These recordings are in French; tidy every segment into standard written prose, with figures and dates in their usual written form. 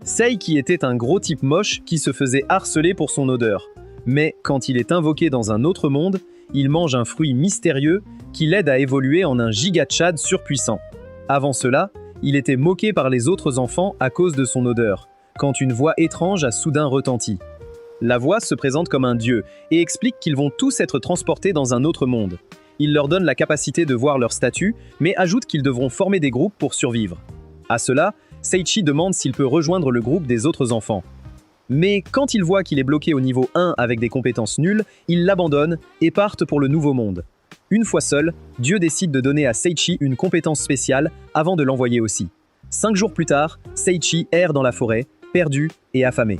Seiki était un gros type moche qui se faisait harceler pour son odeur. Mais quand il est invoqué dans un autre monde, il mange un fruit mystérieux qui l'aide à évoluer en un giga-chad surpuissant. Avant cela, il était moqué par les autres enfants à cause de son odeur, quand une voix étrange a soudain retenti. La voix se présente comme un dieu et explique qu'ils vont tous être transportés dans un autre monde. Il leur donne la capacité de voir leur statut, mais ajoute qu'ils devront former des groupes pour survivre. À cela, Seichi demande s'il peut rejoindre le groupe des autres enfants. Mais quand il voit qu'il est bloqué au niveau 1 avec des compétences nulles, il l'abandonne et part pour le nouveau monde. Une fois seul, Dieu décide de donner à Seichi une compétence spéciale avant de l'envoyer aussi. 5 jours plus tard, Seichi erre dans la forêt, perdu et affamé.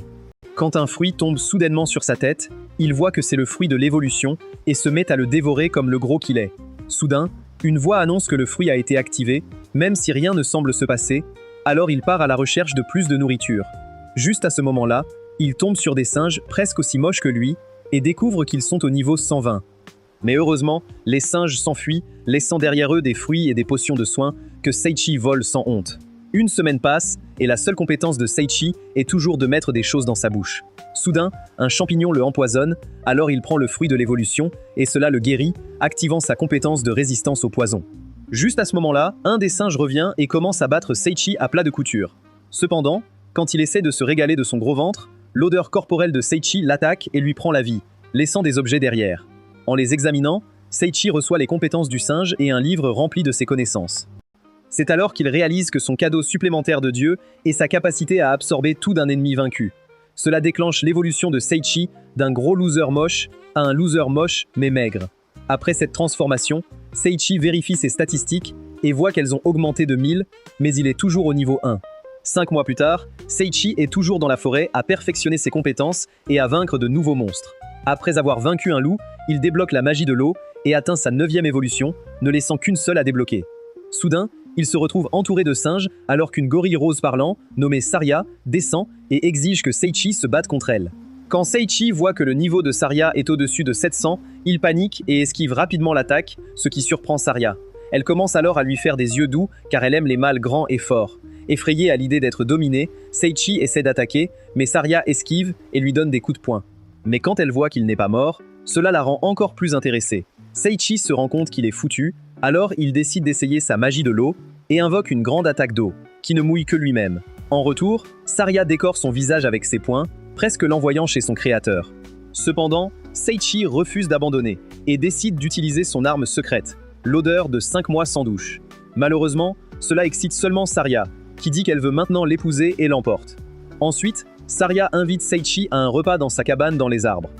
Quand un fruit tombe soudainement sur sa tête, il voit que c'est le fruit de l'évolution et se met à le dévorer comme le gros qu'il est. Soudain, une voix annonce que le fruit a été activé, même si rien ne semble se passer, alors il part à la recherche de plus de nourriture. Juste à ce moment-là, il tombe sur des singes presque aussi moches que lui et découvre qu'ils sont au niveau 120. Mais heureusement, les singes s'enfuient, laissant derrière eux des fruits et des potions de soins que Seichi vole sans honte. Une semaine passe, et la seule compétence de Seichi est toujours de mettre des choses dans sa bouche. Soudain, un champignon le empoisonne, alors il prend le fruit de l'évolution, et cela le guérit, activant sa compétence de résistance au poison. Juste à ce moment-là, un des singes revient et commence à battre Seichi à plat de couture. Cependant, quand il essaie de se régaler de son gros ventre, l'odeur corporelle de Seichi l'attaque et lui prend la vie, laissant des objets derrière. En les examinant, Seichi reçoit les compétences du singe et un livre rempli de ses connaissances. C'est alors qu'il réalise que son cadeau supplémentaire de Dieu est sa capacité à absorber tout d'un ennemi vaincu. Cela déclenche l'évolution de Seichi d'un gros loser moche à un loser moche mais maigre. Après cette transformation, Seichi vérifie ses statistiques et voit qu'elles ont augmenté de 1000, mais il est toujours au niveau 1. 5 mois plus tard, Seichi est toujours dans la forêt à perfectionner ses compétences et à vaincre de nouveaux monstres. Après avoir vaincu un loup, il débloque la magie de l'eau et atteint sa 9e évolution, ne laissant qu'une seule à débloquer. Soudain, il se retrouve entouré de singes alors qu'une gorille rose parlant, nommée Saria, descend et exige que Seichi se batte contre elle. Quand Seichi voit que le niveau de Saria est au-dessus de 700, il panique et esquive rapidement l'attaque, ce qui surprend Saria. Elle commence alors à lui faire des yeux doux car elle aime les mâles grands et forts. Effrayé à l'idée d'être dominé, Seichi essaie d'attaquer, mais Saria esquive et lui donne des coups de poing. Mais quand elle voit qu'il n'est pas mort, cela la rend encore plus intéressée. Seichi se rend compte qu'il est foutu, alors il décide d'essayer sa magie de l'eau et invoque une grande attaque d'eau, qui ne mouille que lui-même. En retour, Saria décore son visage avec ses poings, presque l'envoyant chez son créateur. Cependant, Seichi refuse d'abandonner et décide d'utiliser son arme secrète, l'odeur de 5 mois sans douche. Malheureusement, cela excite seulement Saria, qui dit qu'elle veut maintenant l'épouser et l'emporte. Ensuite, Saria invite Seichi à un repas dans sa cabane dans les arbres.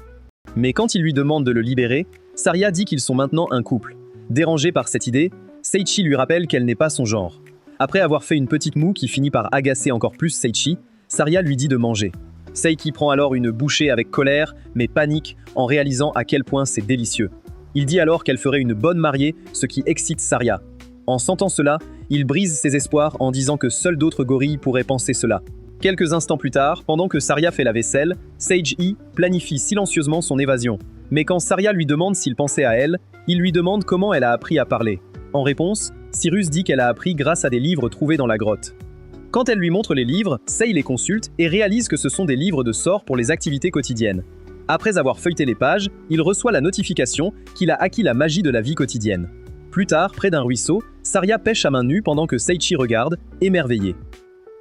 Mais quand il lui demande de le libérer, Saria dit qu'ils sont maintenant un couple. Dérangée par cette idée, Seichi lui rappelle qu'elle n'est pas son genre. Après avoir fait une petite moue qui finit par agacer encore plus Seichi, Saria lui dit de manger. Seichi prend alors une bouchée avec colère, mais panique en réalisant à quel point c'est délicieux. Il dit alors qu'elle ferait une bonne mariée, ce qui excite Saria. En sentant cela, il brise ses espoirs en disant que seuls d'autres gorilles pourraient penser cela. Quelques instants plus tard, pendant que Saria fait la vaisselle, Seiji planifie silencieusement son évasion. Mais quand Saria lui demande s'il pensait à elle, il lui demande comment elle a appris à parler. En réponse, Cyrus dit qu'elle a appris grâce à des livres trouvés dans la grotte. Quand elle lui montre les livres, Sei les consulte et réalise que ce sont des livres de sorts pour les activités quotidiennes. Après avoir feuilleté les pages, il reçoit la notification qu'il a acquis la magie de la vie quotidienne. Plus tard, près d'un ruisseau, Saria pêche à main nue pendant que Seichi regarde, émerveillé.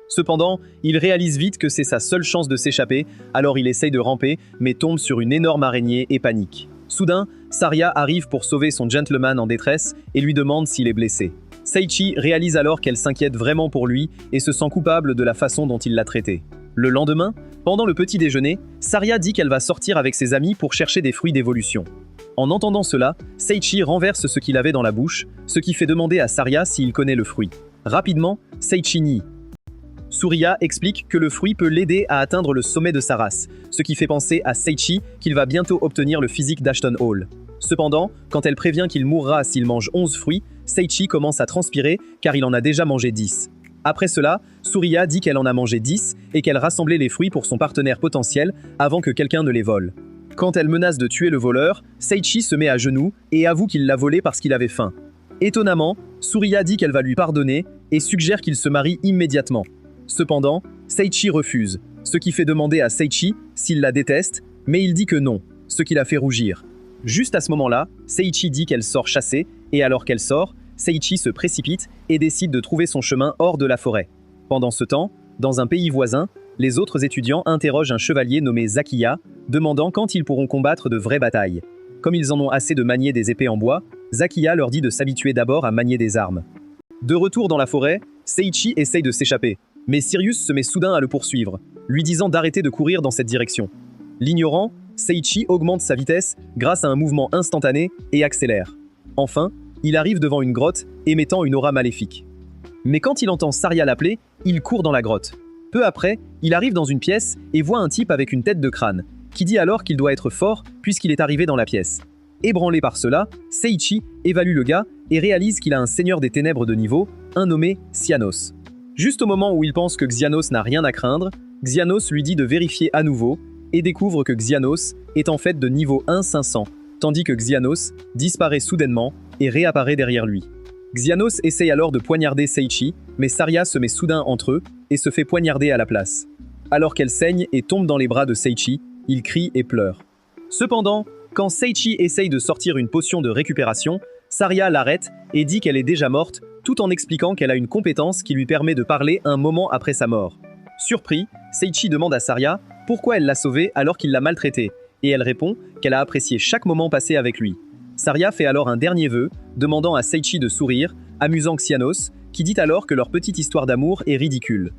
Cependant, il réalise vite que c'est sa seule chance de s'échapper, alors il essaye de ramper, mais tombe sur une énorme araignée et panique. Soudain, Saria arrive pour sauver son gentleman en détresse et lui demande s'il est blessé. Seichi réalise alors qu'elle s'inquiète vraiment pour lui et se sent coupable de la façon dont il l'a traité. Le lendemain, pendant le petit déjeuner, Saria dit qu'elle va sortir avec ses amis pour chercher des fruits d'évolution. En entendant cela, Seichi renverse ce qu'il avait dans la bouche, ce qui fait demander à Saria s'il connaît le fruit. Rapidement, Seichi nie. Suriya explique que le fruit peut l'aider à atteindre le sommet de sa race, ce qui fait penser à Seichi qu'il va bientôt obtenir le physique d'Ashton Hall. Cependant, quand elle prévient qu'il mourra s'il mange 11 fruits, Seichi commence à transpirer car il en a déjà mangé 10. Après cela, Suriya dit qu'elle en a mangé 10 et qu'elle rassemblait les fruits pour son partenaire potentiel avant que quelqu'un ne les vole. Quand elle menace de tuer le voleur, Seichi se met à genoux et avoue qu'il l'a volé parce qu'il avait faim. Étonnamment, Suriya dit qu'elle va lui pardonner et suggère qu'il se marie immédiatement. Cependant, Seiichi refuse, ce qui fait demander à Seiichi s'il la déteste, mais il dit que non, ce qui la fait rougir. Juste à ce moment-là, Seiichi dit qu'elle sort chasser, et alors qu'elle sort, Seiichi se précipite et décide de trouver son chemin hors de la forêt. Pendant ce temps, dans un pays voisin, les autres étudiants interrogent un chevalier nommé Zakiya, demandant quand ils pourront combattre de vraies batailles. Comme ils en ont assez de manier des épées en bois, Zakiya leur dit de s'habituer d'abord à manier des armes. De retour dans la forêt, Seiichi essaye de s'échapper, mais Sirius se met soudain à le poursuivre, lui disant d'arrêter de courir dans cette direction. L'ignorant, Seiichi augmente sa vitesse grâce à un mouvement instantané et accélère. Enfin, il arrive devant une grotte émettant une aura maléfique. Mais quand il entend Saria l'appeler, il court dans la grotte. Peu après, il arrive dans une pièce et voit un type avec une tête de crâne, qui dit alors qu'il doit être fort puisqu'il est arrivé dans la pièce. Ébranlé par cela, Seiichi évalue le gars et réalise qu'il a un seigneur des ténèbres de niveau, un nommé Xianos. Juste au moment où il pense que Xianos n'a rien à craindre, Xianos lui dit de vérifier à nouveau et découvre que Xianos est en fait de niveau 1-500, tandis que Xianos disparaît soudainement et réapparaît derrière lui. Xianos essaye alors de poignarder Seiichi, mais Saria se met soudain entre eux et se fait poignarder à la place. Alors qu'elle saigne et tombe dans les bras de Seiichi, il crie et pleure. Cependant, quand Seiichi essaye de sortir une potion de récupération, Saria l'arrête et dit qu'elle est déjà morte, tout en expliquant qu'elle a une compétence qui lui permet de parler un moment après sa mort. Surpris, Seiichi demande à Saria pourquoi elle l'a sauvée alors qu'il l'a maltraitée, et elle répond qu'elle a apprécié chaque moment passé avec lui. Saria fait alors un dernier vœu, demandant à Seiichi de sourire, amusant Xianos, qui dit alors que leur petite histoire d'amour est ridicule.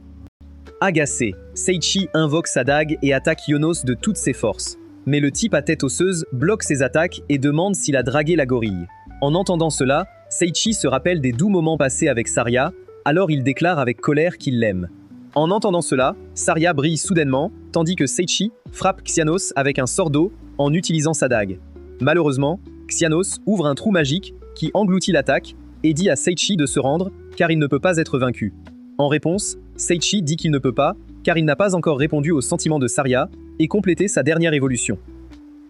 Agacé, Seiichi invoque sa dague et attaque Ionos de toutes ses forces. Mais le type à tête osseuse bloque ses attaques et demande s'il a dragué la gorille. En entendant cela, Seiichi se rappelle des doux moments passés avec Saria, alors il déclare avec colère qu'il l'aime. En entendant cela, Saria brille soudainement, tandis que Seiichi frappe Xianos avec un sort d'eau en utilisant sa dague. Malheureusement, Xianos ouvre un trou magique qui engloutit l'attaque et dit à Seiichi de se rendre car il ne peut pas être vaincu. En réponse, Seiichi dit qu'il ne peut pas car il n'a pas encore répondu aux sentiments de Saria et complété sa dernière évolution.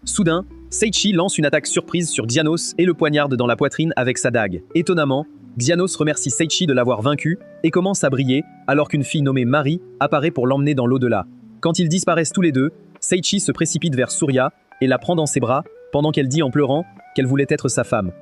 Soudain, Seiichi lance une attaque surprise sur Xianos et le poignarde dans la poitrine avec sa dague. Étonnamment, Xianos remercie Seiichi de l'avoir vaincu et commence à briller alors qu'une fille nommée Marie apparaît pour l'emmener dans l'au-delà. Quand ils disparaissent tous les deux, Seiichi se précipite vers Surya et la prend dans ses bras pendant qu'elle dit en pleurant qu'elle voulait être sa femme.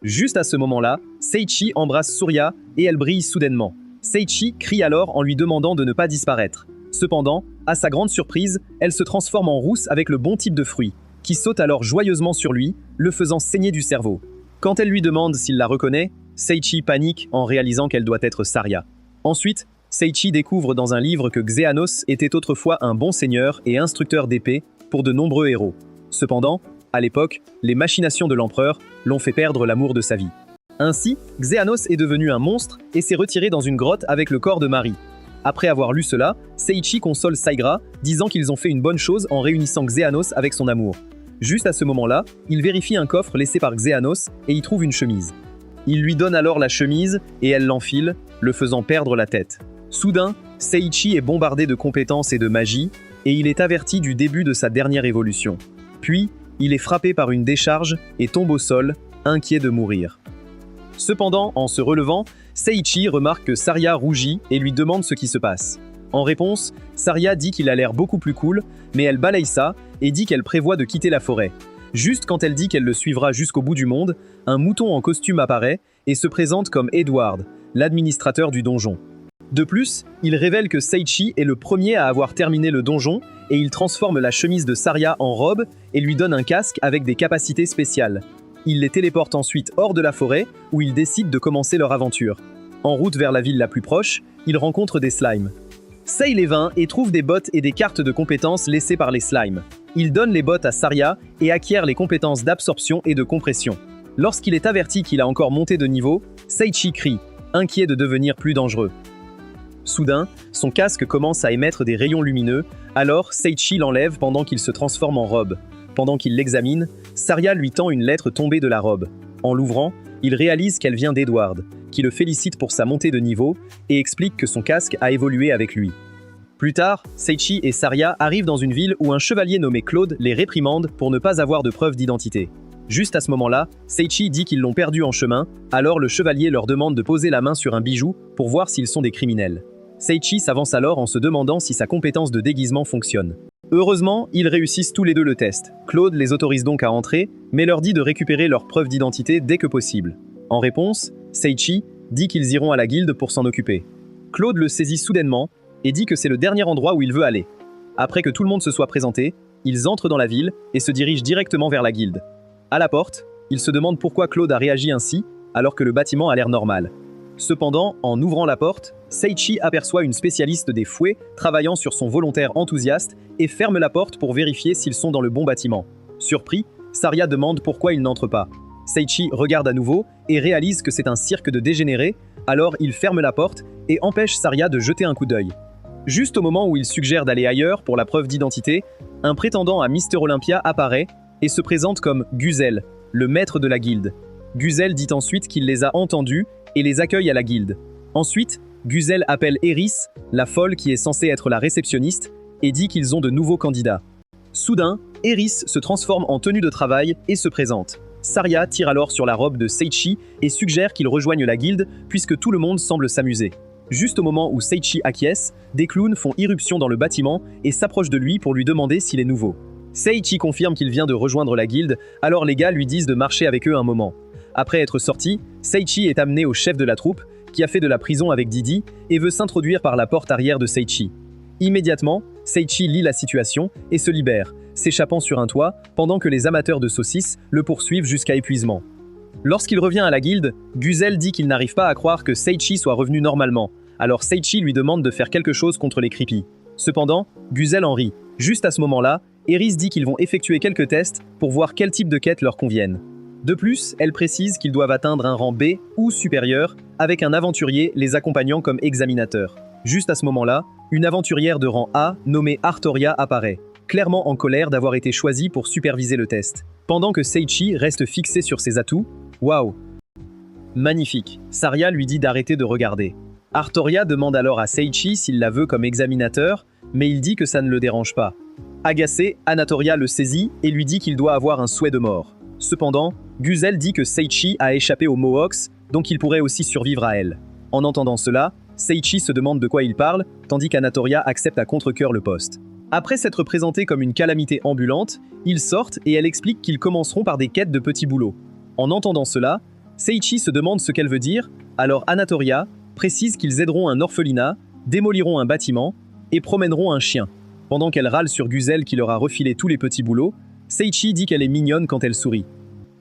Juste à ce moment-là, Seiichi embrasse Surya et elle brille soudainement. Seiichi crie alors en lui demandant de ne pas disparaître. Cependant, à sa grande surprise, elle se transforme en rousse avec le bon type de fruit, qui saute alors joyeusement sur lui, le faisant saigner du cerveau. Quand elle lui demande s'il la reconnaît, Seiichi panique en réalisant qu'elle doit être Saria. Ensuite, Seiichi découvre dans un livre que Xehanos était autrefois un bon seigneur et instructeur d'épée pour de nombreux héros. Cependant, à l'époque, les machinations de l'empereur l'ont fait perdre l'amour de sa vie. Ainsi, Xehanos est devenu un monstre et s'est retiré dans une grotte avec le corps de Marie. Après avoir lu cela, Seiichi console Saigra, disant qu'ils ont fait une bonne chose en réunissant Xehanos avec son amour. Juste à ce moment-là, il vérifie un coffre laissé par Xehanos et y trouve une chemise. Il lui donne alors la chemise et elle l'enfile, le faisant perdre la tête. Soudain, Seiichi est bombardé de compétences et de magie, et il est averti du début de sa dernière évolution. Puis, il est frappé par une décharge et tombe au sol, inquiet de mourir. Cependant, en se relevant, Seiichi remarque que Saria rougit et lui demande ce qui se passe. En réponse, Saria dit qu'il a l'air beaucoup plus cool, mais elle balaye ça et dit qu'elle prévoit de quitter la forêt. Juste quand elle dit qu'elle le suivra jusqu'au bout du monde, un mouton en costume apparaît et se présente comme Edward, l'administrateur du donjon. De plus, il révèle que Seiichi est le premier à avoir terminé le donjon et il transforme la chemise de Saria en robe et lui donne un casque avec des capacités spéciales. Il les téléporte ensuite hors de la forêt où ils décident de commencer leur aventure. En route vers la ville la plus proche, ils rencontrent des slimes. Sei les vainc et trouve des bottes et des cartes de compétences laissées par les slimes. Il donne les bottes à Saria et acquiert les compétences d'absorption et de compression. Lorsqu'il est averti qu'il a encore monté de niveau, Seiichi crie, inquiet de devenir plus dangereux. Soudain, son casque commence à émettre des rayons lumineux, alors Seiichi l'enlève pendant qu'il se transforme en robe. Pendant qu'il l'examine, Saria lui tend une lettre tombée de la robe. En l'ouvrant, il réalise qu'elle vient d'Edward, qui le félicite pour sa montée de niveau et explique que son casque a évolué avec lui. Plus tard, Seiichi et Saria arrivent dans une ville où un chevalier nommé Claude les réprimande pour ne pas avoir de preuves d'identité. Juste à ce moment-là, Seiichi dit qu'ils l'ont perdu en chemin, alors le chevalier leur demande de poser la main sur un bijou pour voir s'ils sont des criminels. Seiichi s'avance alors en se demandant si sa compétence de déguisement fonctionne. Heureusement, ils réussissent tous les deux le test. Claude les autorise donc à entrer, mais leur dit de récupérer leurs preuves d'identité dès que possible. En réponse, Seiichi dit qu'ils iront à la guilde pour s'en occuper. Claude le saisit soudainement et dit que c'est le dernier endroit où il veut aller. Après que tout le monde se soit présenté, ils entrent dans la ville et se dirigent directement vers la guilde. À la porte, ils se demandent pourquoi Claude a réagi ainsi alors que le bâtiment a l'air normal. Cependant, en ouvrant la porte, Seiichi aperçoit une spécialiste des fouets travaillant sur son volontaire enthousiaste et ferme la porte pour vérifier s'ils sont dans le bon bâtiment. Surpris, Saria demande pourquoi ils n'entrent pas. Seiichi regarde à nouveau et réalise que c'est un cirque de dégénérés, alors il ferme la porte et empêche Saria de jeter un coup d'œil. Juste au moment où il suggère d'aller ailleurs pour la preuve d'identité, un prétendant à Mister Olympia apparaît et se présente comme Guzel, le maître de la guilde. Guzel dit ensuite qu'il les a entendus et les accueille à la guilde. Ensuite, Guzel appelle Eris, la folle qui est censée être la réceptionniste, et dit qu'ils ont de nouveaux candidats. Soudain, Eris se transforme en tenue de travail et se présente. Saria tire alors sur la robe de Seiichi et suggère qu'il rejoigne la guilde puisque tout le monde semble s'amuser. Juste au moment où Seiichi acquiesce, des clowns font irruption dans le bâtiment et s'approchent de lui pour lui demander s'il est nouveau. Seiichi confirme qu'il vient de rejoindre la guilde, alors les gars lui disent de marcher avec eux un moment. Après être sorti, Seiichi est amené au chef de la troupe, qui a fait de la prison avec Didi, et veut s'introduire par la porte arrière de Seiichi. Immédiatement, Seiichi lit la situation et se libère, s'échappant sur un toit, pendant que les amateurs de saucisses le poursuivent jusqu'à épuisement. Lorsqu'il revient à la guilde, Guzel dit qu'il n'arrive pas à croire que Seiichi soit revenu normalement, alors Seiichi lui demande de faire quelque chose contre les creepies. Cependant, Guzel en rit. Juste à ce moment-là, Eris dit qu'ils vont effectuer quelques tests pour voir quel type de quête leur conviennent. De plus, elle précise qu'ils doivent atteindre un rang B ou supérieur, avec un aventurier les accompagnant comme examinateur. Juste à ce moment-là, une aventurière de rang A, nommée Artoria, apparaît, clairement en colère d'avoir été choisie pour superviser le test. Pendant que Seiichi reste fixé sur ses atouts, waouh! Magnifique. Saria lui dit d'arrêter de regarder. Artoria demande alors à Seiichi s'il la veut comme examinateur, mais il dit que ça ne le dérange pas. Agacé, Anatoria le saisit et lui dit qu'il doit avoir un souhait de mort. Cependant, Guzel dit que Seiichi a échappé aux Mohawks, donc il pourrait aussi survivre à elle. En entendant cela, Seiichi se demande de quoi il parle, tandis qu'Anatoria accepte à contre-cœur le poste. Après s'être présenté comme une calamité ambulante, ils sortent et elle explique qu'ils commenceront par des quêtes de petits boulots. En entendant cela, Seiichi se demande ce qu'elle veut dire, alors Anatoria précise qu'ils aideront un orphelinat, démoliront un bâtiment et promèneront un chien. Pendant qu'elle râle sur Guzel qui leur a refilé tous les petits boulots, Seiichi dit qu'elle est mignonne quand elle sourit.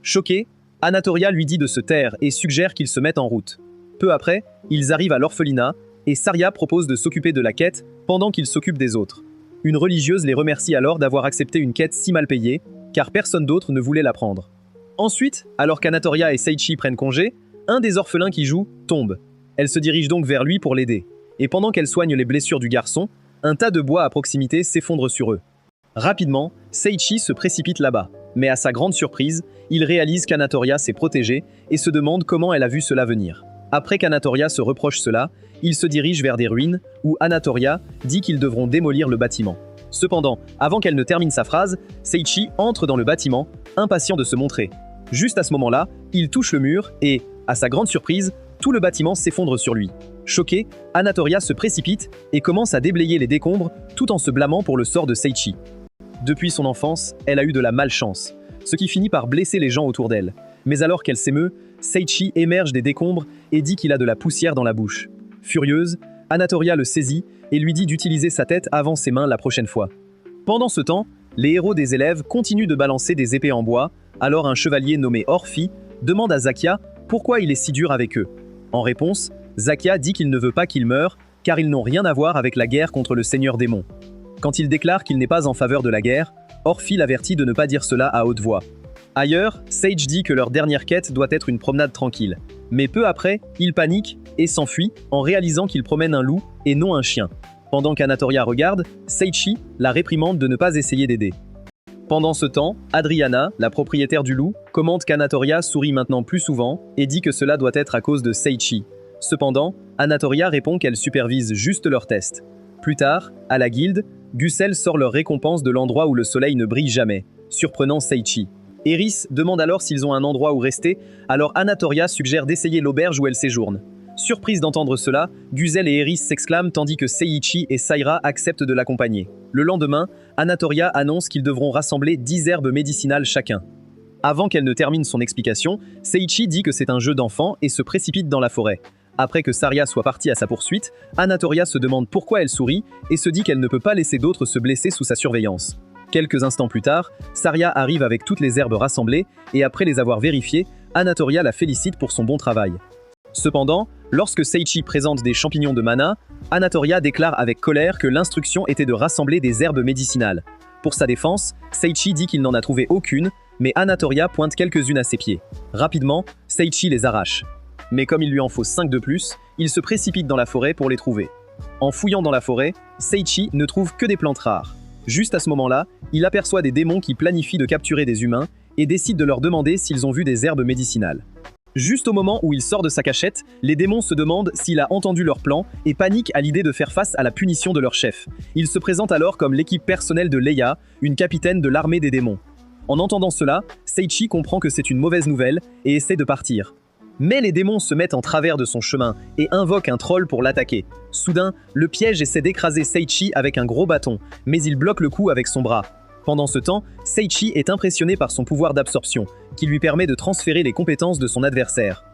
Choquée, Anatoria lui dit de se taire et suggère qu'ils se mettent en route. Peu après, ils arrivent à l'orphelinat et Saria propose de s'occuper de la quête pendant qu'ils s'occupent des autres. Une religieuse les remercie alors d'avoir accepté une quête si mal payée, car personne d'autre ne voulait la prendre. Ensuite, alors qu'Anatoria et Seiichi prennent congé, un des orphelins qui joue tombe. Elle se dirige donc vers lui pour l'aider. Et pendant qu'elle soigne les blessures du garçon, un tas de bois à proximité s'effondre sur eux. Rapidement, Seiichi se précipite là-bas, mais à sa grande surprise, il réalise qu'Anatoria s'est protégée et se demande comment elle a vu cela venir. Après qu'Anatoria se reproche cela, il se dirige vers des ruines où Anatoria dit qu'ils devront démolir le bâtiment. Cependant, avant qu'elle ne termine sa phrase, Seiichi entre dans le bâtiment, impatient de se montrer. Juste à ce moment-là, il touche le mur et, à sa grande surprise, tout le bâtiment s'effondre sur lui. Choquée, Anatoria se précipite et commence à déblayer les décombres tout en se blâmant pour le sort de Seiichi. Depuis son enfance, elle a eu de la malchance, ce qui finit par blesser les gens autour d'elle. Mais alors qu'elle s'émeut, Seiichi émerge des décombres et dit qu'il a de la poussière dans la bouche. Furieuse, Anatoria le saisit et lui dit d'utiliser sa tête avant ses mains la prochaine fois. Pendant ce temps, les héros des élèves continuent de balancer des épées en bois, alors un chevalier nommé Orphi demande à Zakia pourquoi il est si dur avec eux. En réponse, Zakia dit qu'il ne veut pas qu'ils meurent, car ils n'ont rien à voir avec la guerre contre le Seigneur Démon. Quand il déclare qu'il n'est pas en faveur de la guerre, Orphi l'avertit de ne pas dire cela à haute voix. Ailleurs, Sage dit que leur dernière quête doit être une promenade tranquille. Mais peu après, il panique et s'enfuit en réalisant qu'il promène un loup et non un chien. Pendant qu'Anatoria regarde, Seiichi la réprimande de ne pas essayer d'aider. Pendant ce temps, Adriana, la propriétaire du loup, commente qu'Anatoria sourit maintenant plus souvent et dit que cela doit être à cause de Seiichi. Cependant, Anatoria répond qu'elle supervise juste leurs tests. Plus tard, à la guilde, Guzel sort leur récompense de l'endroit où le soleil ne brille jamais, surprenant Seiichi. Eris demande alors s'ils ont un endroit où rester, alors Anatoria suggère d'essayer l'auberge où elle séjourne. Surprise d'entendre cela, Guzel et Eris s'exclament tandis que Seiichi et Saira acceptent de l'accompagner. Le lendemain, Anatoria annonce qu'ils devront rassembler 10 herbes médicinales chacun. Avant qu'elle ne termine son explication, Seiichi dit que c'est un jeu d'enfant et se précipite dans la forêt. Après que Saria soit partie à sa poursuite, Anatoria se demande pourquoi elle sourit et se dit qu'elle ne peut pas laisser d'autres se blesser sous sa surveillance. Quelques instants plus tard, Saria arrive avec toutes les herbes rassemblées et après les avoir vérifiées, Anatoria la félicite pour son bon travail. Cependant, lorsque Seiichi présente des champignons de mana, Anatoria déclare avec colère que l'instruction était de rassembler des herbes médicinales. Pour sa défense, Seiichi dit qu'il n'en a trouvé aucune, mais Anatoria pointe quelques-unes à ses pieds. Rapidement, Seiichi les arrache. Mais comme il lui en faut 5 de plus, il se précipite dans la forêt pour les trouver. En fouillant dans la forêt, Seiichi ne trouve que des plantes rares. Juste à ce moment-là, il aperçoit des démons qui planifient de capturer des humains et décide de leur demander s'ils ont vu des herbes médicinales. Juste au moment où il sort de sa cachette, les démons se demandent s'il a entendu leur plan et paniquent à l'idée de faire face à la punition de leur chef. Il se présente alors comme l'équipe personnelle de Leia, une capitaine de l'armée des démons. En entendant cela, Seiichi comprend que c'est une mauvaise nouvelle et essaie de partir. Mais les démons se mettent en travers de son chemin et invoquent un troll pour l'attaquer. Soudain, le piège essaie d'écraser Seiichi avec un gros bâton, mais il bloque le coup avec son bras. Pendant ce temps, Seiichi est impressionné par son pouvoir d'absorption, qui lui permet de transférer les compétences de son adversaire.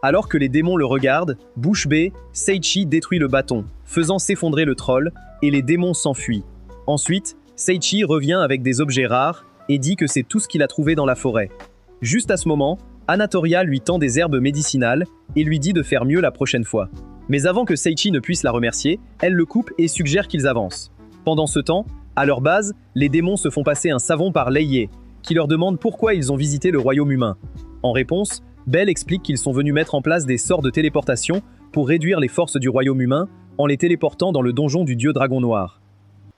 Alors que les démons le regardent, bouche bée, Seiichi détruit le bâton, faisant s'effondrer le troll, et les démons s'enfuient. Ensuite, Seiichi revient avec des objets rares et dit que c'est tout ce qu'il a trouvé dans la forêt. Juste à ce moment, Anatoria lui tend des herbes médicinales et lui dit de faire mieux la prochaine fois. Mais avant que Seiichi ne puisse la remercier, elle le coupe et suggère qu'ils avancent. Pendant ce temps, à leur base, les démons se font passer un savon par Lei, qui leur demande pourquoi ils ont visité le royaume humain. En réponse, Belle explique qu'ils sont venus mettre en place des sorts de téléportation pour réduire les forces du royaume humain en les téléportant dans le donjon du dieu dragon noir.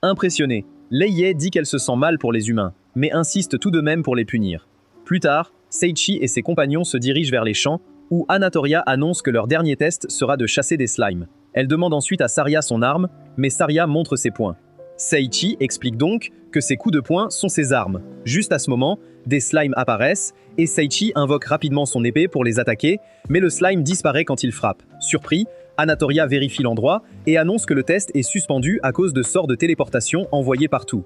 Impressionnée, Lei dit qu'elle se sent mal pour les humains, mais insiste tout de même pour les punir. Plus tard, Seiichi et ses compagnons se dirigent vers les champs, où Anatoria annonce que leur dernier test sera de chasser des slimes. Elle demande ensuite à Saria son arme, mais Saria montre ses poings. Seiichi explique donc que ses coups de poing sont ses armes. Juste à ce moment, des slimes apparaissent, et Seiichi invoque rapidement son épée pour les attaquer, mais le slime disparaît quand il frappe. Surpris, Anatoria vérifie l'endroit et annonce que le test est suspendu à cause de sorts de téléportation envoyés partout.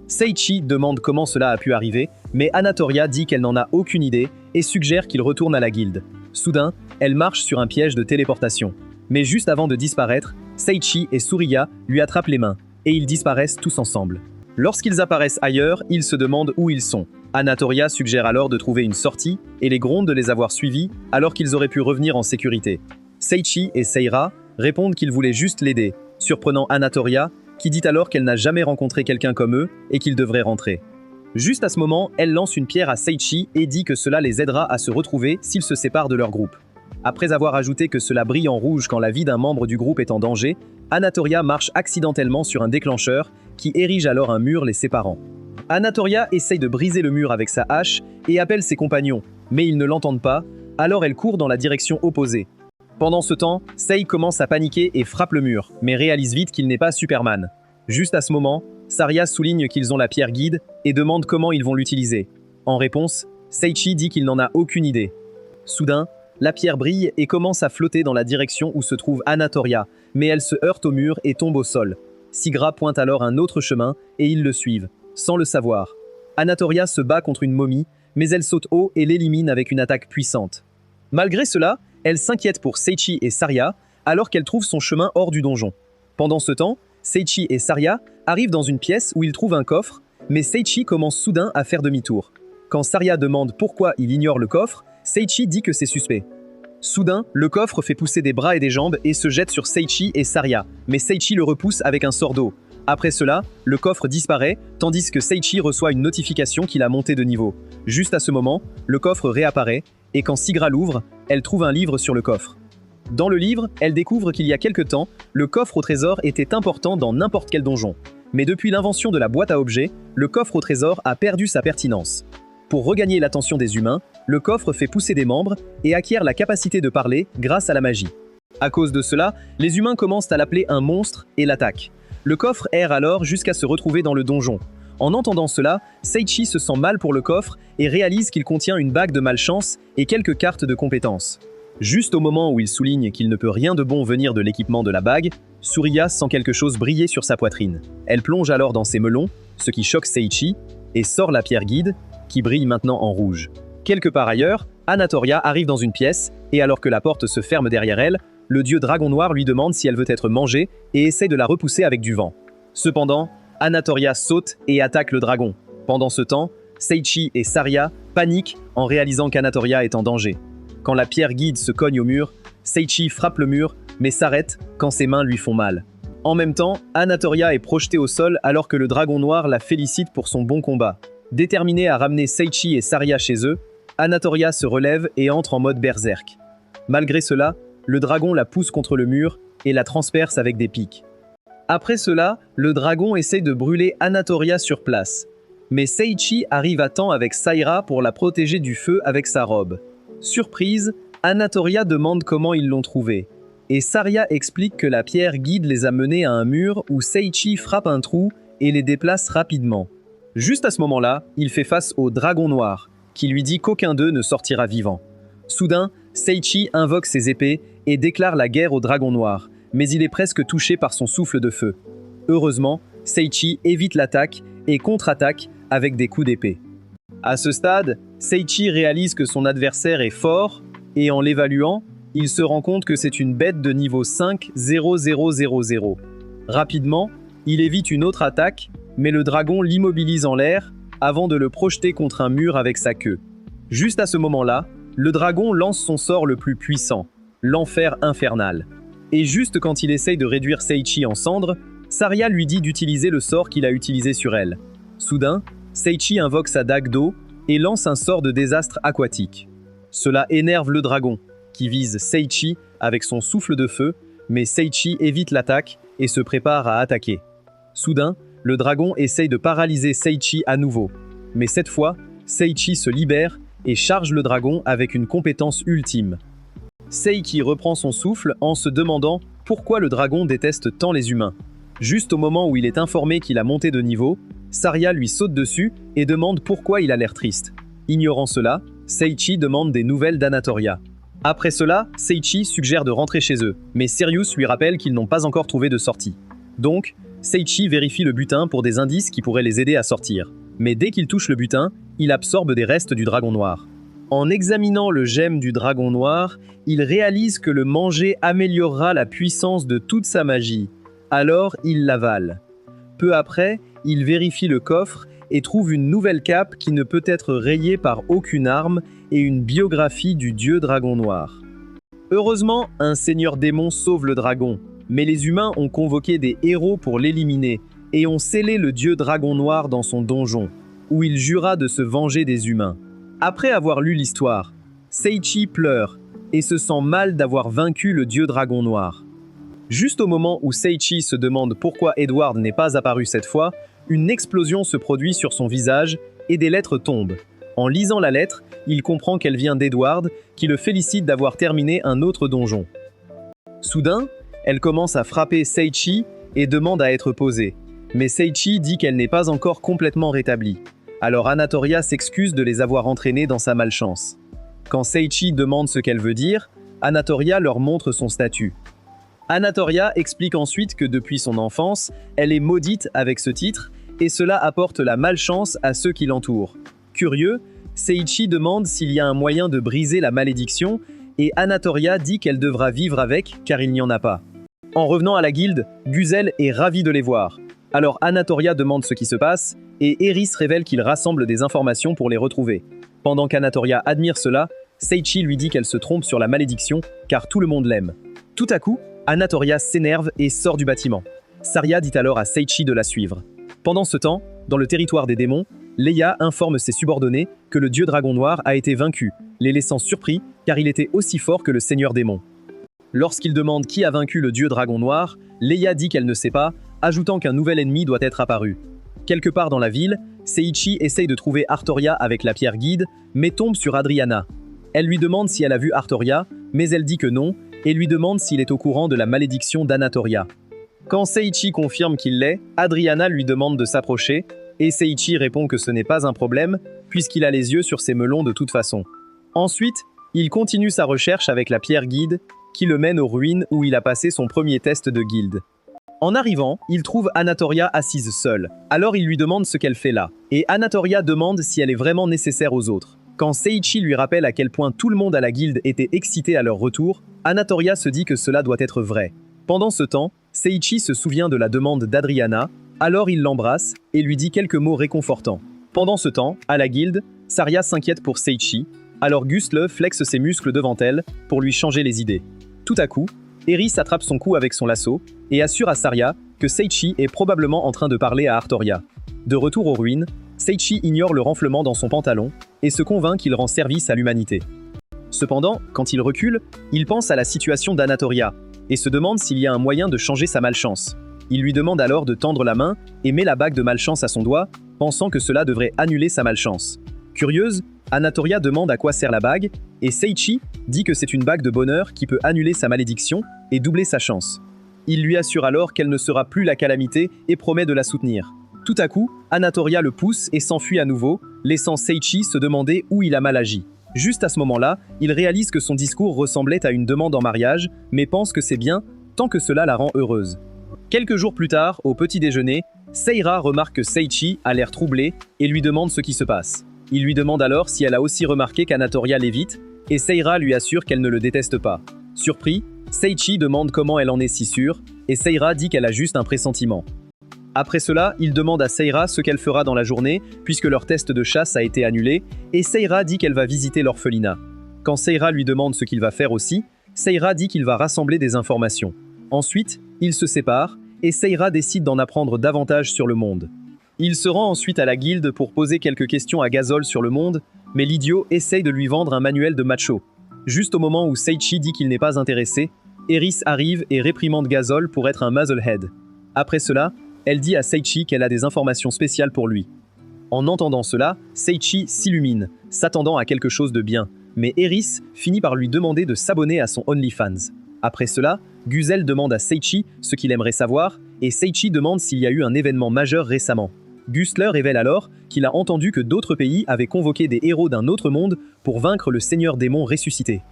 Seiichi demande comment cela a pu arriver, mais Anatoria dit qu'elle n'en a aucune idée et suggère qu'il retourne à la guilde. Soudain, elle marche sur un piège de téléportation. Mais juste avant de disparaître, Seiichi et Suriya lui attrapent les mains, et ils disparaissent tous ensemble. Lorsqu'ils apparaissent ailleurs, ils se demandent où ils sont. Anatoria suggère alors de trouver une sortie et les gronde de les avoir suivis alors qu'ils auraient pu revenir en sécurité. Seiichi et Seira répondent qu'ils voulaient juste l'aider, surprenant Anatoria, qui dit alors qu'elle n'a jamais rencontré quelqu'un comme eux et qu'ils devraient rentrer. Juste à ce moment, elle lance une pierre à Seiichi et dit que cela les aidera à se retrouver s'ils se séparent de leur groupe. Après avoir ajouté que cela brille en rouge quand la vie d'un membre du groupe est en danger, Anatoria marche accidentellement sur un déclencheur qui érige alors un mur les séparant. Anatoria essaye de briser le mur avec sa hache et appelle ses compagnons, mais ils ne l'entendent pas, alors elle court dans la direction opposée. Pendant ce temps, Sei commence à paniquer et frappe le mur, mais réalise vite qu'il n'est pas Superman. Juste à ce moment, Saria souligne qu'ils ont la pierre guide et demande comment ils vont l'utiliser. En réponse, Seiichi dit qu'il n'en a aucune idée. Soudain, la pierre brille et commence à flotter dans la direction où se trouve Anatoria, mais elle se heurte au mur et tombe au sol. Sigra pointe alors un autre chemin et ils le suivent, sans le savoir. Anatoria se bat contre une momie, mais elle saute haut et l'élimine avec une attaque puissante. Malgré cela, elle s'inquiète pour Seiichi et Saria alors qu'elle trouve son chemin hors du donjon. Pendant ce temps, Seiichi et Saria arrivent dans une pièce où ils trouvent un coffre, mais Seiichi commence soudain à faire demi-tour. Quand Saria demande pourquoi il ignore le coffre, Seiichi dit que c'est suspect. Soudain, le coffre fait pousser des bras et des jambes et se jette sur Seiichi et Saria, mais Seiichi le repousse avec un sort d'eau. Après cela, le coffre disparaît, tandis que Seiichi reçoit une notification qu'il a monté de niveau. Juste à ce moment, le coffre réapparaît, et quand Sigra l'ouvre, elle trouve un livre sur le coffre. Dans le livre, elle découvre qu'il y a quelque temps, le coffre au trésor était important dans n'importe quel donjon. Mais depuis l'invention de la boîte à objets, le coffre au trésor a perdu sa pertinence. Pour regagner l'attention des humains, le coffre fait pousser des membres et acquiert la capacité de parler grâce à la magie. À cause de cela, les humains commencent à l'appeler un monstre et l'attaquent. Le coffre erre alors jusqu'à se retrouver dans le donjon. En entendant cela, Seiichi se sent mal pour le coffre et réalise qu'il contient une bague de malchance et quelques cartes de compétences. Juste au moment où il souligne qu'il ne peut rien de bon venir de l'équipement de la bague, Suriya sent quelque chose briller sur sa poitrine. Elle plonge alors dans ses melons, ce qui choque Seiichi, et sort la pierre guide, qui brille maintenant en rouge. Quelque part ailleurs, Anatoria arrive dans une pièce, et alors que la porte se ferme derrière elle, le dieu dragon noir lui demande si elle veut être mangée et essaie de la repousser avec du vent. Cependant, Anatoria saute et attaque le dragon. Pendant ce temps, Seiichi et Saria paniquent en réalisant qu'Anatoria est en danger. Quand la pierre guide se cogne au mur, Seiichi frappe le mur, mais s'arrête quand ses mains lui font mal. En même temps, Anatoria est projetée au sol alors que le dragon noir la félicite pour son bon combat. Déterminée à ramener Seiichi et Saria chez eux, Anatoria se relève et entre en mode berserk. Malgré cela, le dragon la pousse contre le mur et la transperce avec des pics. Après cela, le dragon essaie de brûler Anatoria sur place. Mais Seiichi arrive à temps avec Saira pour la protéger du feu avec sa robe. Surprise, Anatoria demande comment ils l'ont trouvée. Et Saria explique que la pierre guide les a menés à un mur où Seiichi frappe un trou et les déplace rapidement. Juste à ce moment-là, il fait face au dragon noir, qui lui dit qu'aucun d'eux ne sortira vivant. Soudain, Seiichi invoque ses épées et déclare la guerre au dragon noir, mais il est presque touché par son souffle de feu. Heureusement, Seiichi évite l'attaque et contre-attaque avec des coups d'épée. À ce stade, Seiichi réalise que son adversaire est fort et en l'évaluant, il se rend compte que c'est une bête de niveau 5-0-0-0-0. Rapidement, il évite une autre attaque, mais le dragon l'immobilise en l'air avant de le projeter contre un mur avec sa queue. Juste à ce moment-là, le dragon lance son sort le plus puissant, l'enfer infernal. Et juste quand il essaye de réduire Seiichi en cendres, Saria lui dit d'utiliser le sort qu'il a utilisé sur elle. Soudain, Seiichi invoque sa dague d'eau et lance un sort de désastre aquatique. Cela énerve le dragon, qui vise Seiichi avec son souffle de feu, mais Seiichi évite l'attaque et se prépare à attaquer. Soudain, le dragon essaye de paralyser Seiichi à nouveau. Mais cette fois, Seiichi se libère et charge le dragon avec une compétence ultime. Seiichi reprend son souffle en se demandant pourquoi le dragon déteste tant les humains. Juste au moment où il est informé qu'il a monté de niveau, Saria lui saute dessus et demande pourquoi il a l'air triste. Ignorant cela, Seiichi demande des nouvelles d'Anatoria. Après cela, Seiichi suggère de rentrer chez eux, mais Sirius lui rappelle qu'ils n'ont pas encore trouvé de sortie. Donc, Seiichi vérifie le butin pour des indices qui pourraient les aider à sortir. Mais dès qu'il touche le butin, il absorbe des restes du dragon noir. En examinant le gemme du dragon noir, il réalise que le manger améliorera la puissance de toute sa magie. Alors, il l'avale. Peu après, il vérifie le coffre et trouve une nouvelle cape qui ne peut être rayée par aucune arme et une biographie du dieu dragon noir. Heureusement, un seigneur démon sauve le dragon, mais les humains ont convoqué des héros pour l'éliminer et ont scellé le dieu dragon noir dans son donjon, où il jura de se venger des humains. Après avoir lu l'histoire, Seiichi pleure et se sent mal d'avoir vaincu le dieu dragon noir. Juste au moment où Seiichi se demande pourquoi Edward n'est pas apparu cette fois, une explosion se produit sur son visage et des lettres tombent. En lisant la lettre, il comprend qu'elle vient d'Edward, qui le félicite d'avoir terminé un autre donjon. Soudain, elle commence à frapper Seiichi et demande à être posée. Mais Seiichi dit qu'elle n'est pas encore complètement rétablie. Alors Anatoria s'excuse de les avoir entraînés dans sa malchance. Quand Seiichi demande ce qu'elle veut dire, Anatoria leur montre son statut. Anatoria explique ensuite que depuis son enfance, elle est maudite avec ce titre et cela apporte la malchance à ceux qui l'entourent. Curieux, Seiichi demande s'il y a un moyen de briser la malédiction et Anatoria dit qu'elle devra vivre avec car il n'y en a pas. En revenant à la guilde, Guzel est ravi de les voir. Alors Anatoria demande ce qui se passe et Eris révèle qu'il rassemble des informations pour les retrouver. Pendant qu'Anatoria admire cela, Seiichi lui dit qu'elle se trompe sur la malédiction car tout le monde l'aime. Tout à coup, Anatoria s'énerve et sort du bâtiment. Saria dit alors à Seiichi de la suivre. Pendant ce temps, dans le territoire des démons, Leia informe ses subordonnés que le dieu dragon noir a été vaincu, les laissant surpris car il était aussi fort que le seigneur démon. Lorsqu'il demande qui a vaincu le dieu dragon noir, Leia dit qu'elle ne sait pas, ajoutant qu'un nouvel ennemi doit être apparu. Quelque part dans la ville, Seiichi essaye de trouver Artoria avec la pierre guide, mais tombe sur Adriana. Elle lui demande si elle a vu Artoria, mais elle dit que non, et lui demande s'il est au courant de la malédiction d'Anatoria. Quand Seiichi confirme qu'il l'est, Adriana lui demande de s'approcher, et Seiichi répond que ce n'est pas un problème, puisqu'il a les yeux sur ses melons de toute façon. Ensuite, Il continue sa recherche avec la pierre guide, qui le mène aux ruines où il a passé son premier test de guilde. En arrivant, il trouve Anatoria assise seule. Alors il lui demande ce qu'elle fait là. Et Anatoria demande si elle est vraiment nécessaire aux autres. Quand Seiichi lui rappelle à quel point tout le monde à la guilde était excité à leur retour, Anatoria se dit que cela doit être vrai. Pendant ce temps, Seiichi se souvient de la demande d'Adriana, alors il l'embrasse et lui dit quelques mots réconfortants. Pendant ce temps, à la guilde, Saria s'inquiète pour Seiichi, alors Gustl flexe ses muscles devant elle pour lui changer les idées. Tout à coup, Eris attrape son cou avec son lasso et assure à Saria que Seiichi est probablement en train de parler à Artoria. De retour aux ruines, Seiichi ignore le renflement dans son pantalon et se convainc qu'il rend service à l'humanité. Cependant, quand il recule, il pense à la situation d'Anatoria et se demande s'il y a un moyen de changer sa malchance. Il lui demande alors de tendre la main et met la bague de malchance à son doigt, pensant que cela devrait annuler sa malchance. Curieuse, Anatoria demande à quoi sert la bague, et Seiichi dit que c'est une bague de bonheur qui peut annuler sa malédiction et doubler sa chance. Il lui assure alors qu'elle ne sera plus la calamité et promet de la soutenir. Tout à coup, Anatoria le pousse et s'enfuit à nouveau, laissant Seiichi se demander où il a mal agi. Juste à ce moment-là, il réalise que son discours ressemblait à une demande en mariage, mais pense que c'est bien, tant que cela la rend heureuse. Quelques jours plus tard, au petit déjeuner, Seira remarque que Seiichi a l'air troublé et lui demande ce qui se passe. Il lui demande alors si elle a aussi remarqué qu'Anatoria l'évite, et Seira lui assure qu'elle ne le déteste pas. Surpris, Seiichi demande comment elle en est si sûre, et Seira dit qu'elle a juste un pressentiment. Après cela, il demande à Seira ce qu'elle fera dans la journée, puisque leur test de chasse a été annulé, et Seira dit qu'elle va visiter l'orphelinat. Quand Seira lui demande ce qu'il va faire aussi, Seira dit qu'il va rassembler des informations. Ensuite, ils se séparent, et Seira décide d'en apprendre davantage sur le monde. Il se rend ensuite à la guilde pour poser quelques questions à Gazol sur le monde, mais l'idiot essaye de lui vendre un manuel de macho. Juste au moment où Seiichi dit qu'il n'est pas intéressé, Eris arrive et réprimande Gazol pour être un muzzlehead. Après cela, elle dit à Seiichi qu'elle a des informations spéciales pour lui. En entendant cela, Seiichi s'illumine, s'attendant à quelque chose de bien, mais Eris finit par lui demander de s'abonner à son OnlyFans. Après cela, Guzel demande à Seiichi ce qu'il aimerait savoir, et Seiichi demande s'il y a eu un événement majeur récemment. Gustler révèle alors qu'il a entendu que d'autres pays avaient convoqué des héros d'un autre monde pour vaincre le seigneur démon ressuscité.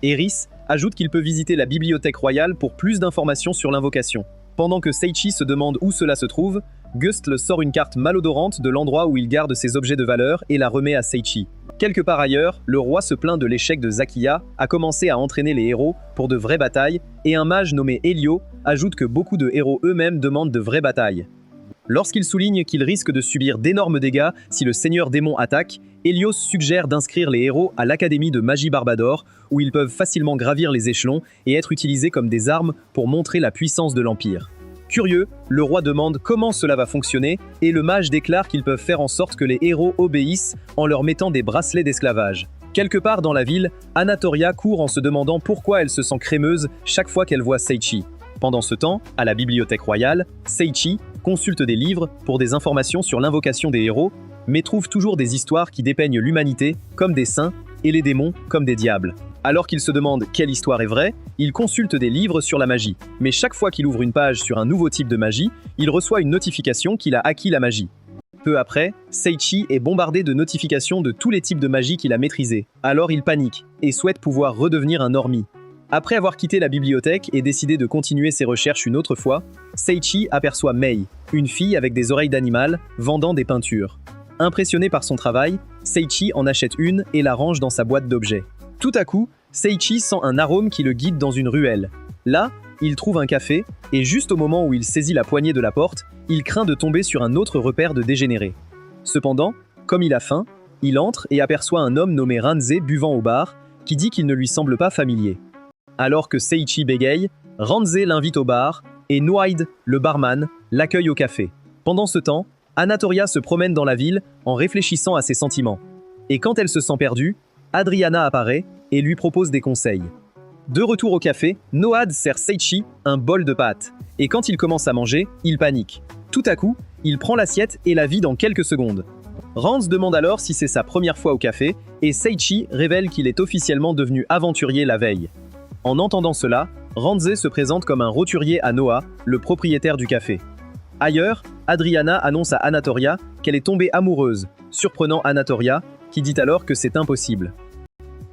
Eris ajoute qu'il peut visiter la bibliothèque royale pour plus d'informations sur l'invocation. Pendant que Seiichi se demande où cela se trouve, Gustl sort une carte malodorante de l'endroit où il garde ses objets de valeur et la remet à Seiichi. Quelque part ailleurs, le roi se plaint de l'échec de Zakiya, a commencé à entraîner les héros pour de vraies batailles, et un mage nommé Helio ajoute que beaucoup de héros eux-mêmes demandent de vraies batailles. Lorsqu'il souligne qu'il risque de subir d'énormes dégâts si le seigneur démon attaque, Helios suggère d'inscrire les héros à l'Académie de Magie Barbador, où ils peuvent facilement gravir les échelons et être utilisés comme des armes pour montrer la puissance de l'Empire. Curieux, le roi demande comment cela va fonctionner, et le mage déclare qu'ils peuvent faire en sorte que les héros obéissent en leur mettant des bracelets d'esclavage. Quelque part dans la ville, Anatoria court en se demandant pourquoi elle se sent crémeuse chaque fois qu'elle voit Seiichi. Pendant ce temps, à la bibliothèque royale, Seiichi consulte des livres pour des informations sur l'invocation des héros, mais trouve toujours des histoires qui dépeignent l'humanité comme des saints et les démons comme des diables. Alors qu'il se demande quelle histoire est vraie, il consulte des livres sur la magie. Mais chaque fois qu'il ouvre une page sur un nouveau type de magie, il reçoit une notification qu'il a acquis la magie. Peu après, Seiichi est bombardé de notifications de tous les types de magie qu'il a maîtrisés. Alors il panique et souhaite pouvoir redevenir un normie. Après avoir quitté la bibliothèque et décidé de continuer ses recherches une autre fois, Seiichi aperçoit Mei, une fille avec des oreilles d'animal, vendant des peintures. Impressionné par son travail, Seiichi en achète une et la range dans sa boîte d'objets. Tout à coup, Seiichi sent un arôme qui le guide dans une ruelle. Là, il trouve un café, et juste au moment où il saisit la poignée de la porte, il craint de tomber sur un autre repère de dégénérés. Cependant, comme il a faim, il entre et aperçoit un homme nommé Ranze buvant au bar, qui dit qu'il ne lui semble pas familier. Alors que Seiichi bégaye, Ranze l'invite au bar, et Noaid, le barman, l'accueille au café. Pendant ce temps, Anatoria se promène dans la ville en réfléchissant à ses sentiments. Et quand elle se sent perdue, Adriana apparaît et lui propose des conseils. De retour au café, Noad sert Seiichi un bol de pâtes, et quand il commence à manger, il panique. Tout à coup, il prend l'assiette et la vide en quelques secondes. Ranz demande alors si c'est sa première fois au café, et Seiichi révèle qu'il est officiellement devenu aventurier la veille. En entendant cela, Ranze se présente comme un roturier à Noah, le propriétaire du café. Ailleurs, Adriana annonce à Anatoria qu'elle est tombée amoureuse, surprenant Anatoria, qui dit alors que c'est impossible.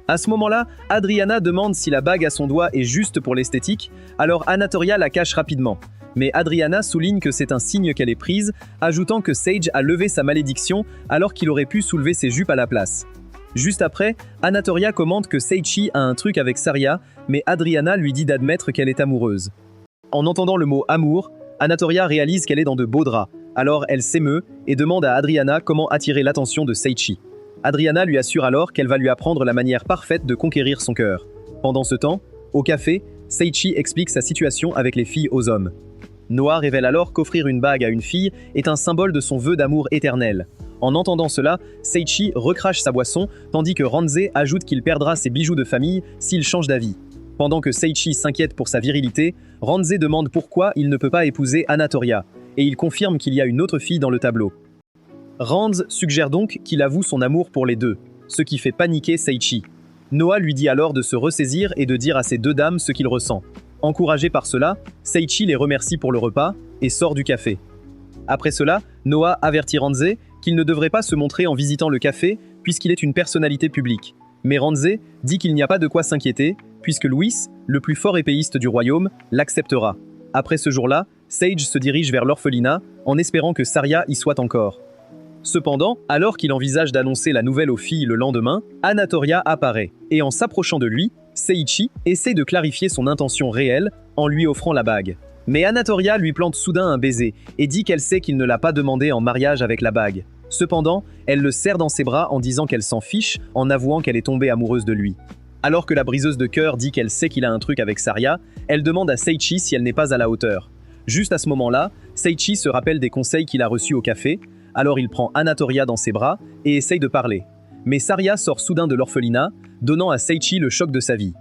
À ce moment-là, Adriana demande si la bague à son doigt est juste pour l'esthétique, alors Anatolia la cache rapidement. Mais Adriana souligne que c'est un signe qu'elle est prise, ajoutant que Sage a levé sa malédiction alors qu'il aurait pu soulever ses jupes à la place. Juste après, Anatolia commente que Seichi a un truc avec Saria, mais Adriana lui dit d'admettre qu'elle est amoureuse. En entendant le mot « amour », Anatolia réalise qu'elle est dans de beaux draps, alors elle s'émeut et demande à Adriana comment attirer l'attention de Seichi. Adriana lui assure alors qu'elle va lui apprendre la manière parfaite de conquérir son cœur. Pendant ce temps, au café, Seichi explique sa situation avec les filles aux hommes. Noah révèle alors qu'offrir une bague à une fille est un symbole de son vœu d'amour éternel. En entendant cela, Seichi recrache sa boisson, tandis que Ranze ajoute qu'il perdra ses bijoux de famille s'il change d'avis. Pendant que Seichi s'inquiète pour sa virilité, Ranze demande pourquoi il ne peut pas épouser Anatolia, et il confirme qu'il y a une autre fille dans le tableau. Ranze suggère donc qu'il avoue son amour pour les deux, ce qui fait paniquer Seichi. Noah lui dit alors de se ressaisir et de dire à ces deux dames ce qu'il ressent. Encouragé par cela, Seichi les remercie pour le repas et sort du café. Après cela, Noah avertit Ranze qu'il ne devrait pas se montrer en visitant le café puisqu'il est une personnalité publique. Mais Ranze dit qu'il n'y a pas de quoi s'inquiéter puisque Luis, le plus fort épéiste du royaume, l'acceptera. Après ce jour-là, Sage se dirige vers l'orphelinat en espérant que Saria y soit encore. Cependant, alors qu'il envisage d'annoncer la nouvelle aux filles le lendemain, Anatolia apparaît, et en s'approchant de lui, Seichi essaie de clarifier son intention réelle en lui offrant la bague. Mais Anatolia lui plante soudain un baiser et dit qu'elle sait qu'il ne l'a pas demandé en mariage avec la bague. Cependant, elle le serre dans ses bras en disant qu'elle s'en fiche, en avouant qu'elle est tombée amoureuse de lui. Alors que la briseuse de cœur dit qu'elle sait qu'il a un truc avec Saria, elle demande à Seichi si elle n'est pas à la hauteur. Juste à ce moment-là, Seichi se rappelle des conseils qu'il a reçus au café, alors il prend Anatolia dans ses bras et essaye de parler. Mais Saria sort soudain de l'orphelinat, donnant à Seichi le choc de sa vie.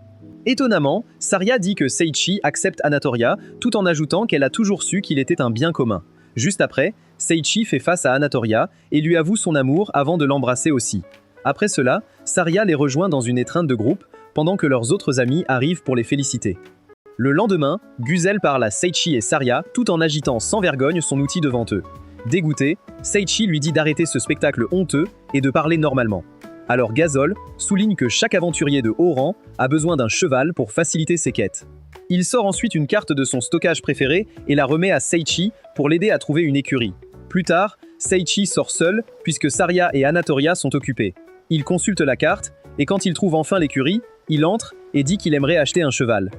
Étonnamment, Saria dit que Seichi accepte Anatolia tout en ajoutant qu'elle a toujours su qu'il était un bien commun. Juste après, Seichi fait face à Anatolia et lui avoue son amour avant de l'embrasser aussi. Après cela, Saria les rejoint dans une étreinte de groupe pendant que leurs autres amis arrivent pour les féliciter. Le lendemain, Guzel parle à Seichi et Saria tout en agitant sans vergogne son outil devant eux. Dégoûté, Seichi lui dit d'arrêter ce spectacle honteux et de parler normalement. Alors Gazol souligne que chaque aventurier de haut rang a besoin d'un cheval pour faciliter ses quêtes. Il sort ensuite une carte de son stockage préféré et la remet à Seichi pour l'aider à trouver une écurie. Plus tard, Seichi sort seul puisque Saria et Anatolia sont occupés. Il consulte la carte et quand il trouve enfin l'écurie, il entre et dit qu'il aimerait acheter un cheval.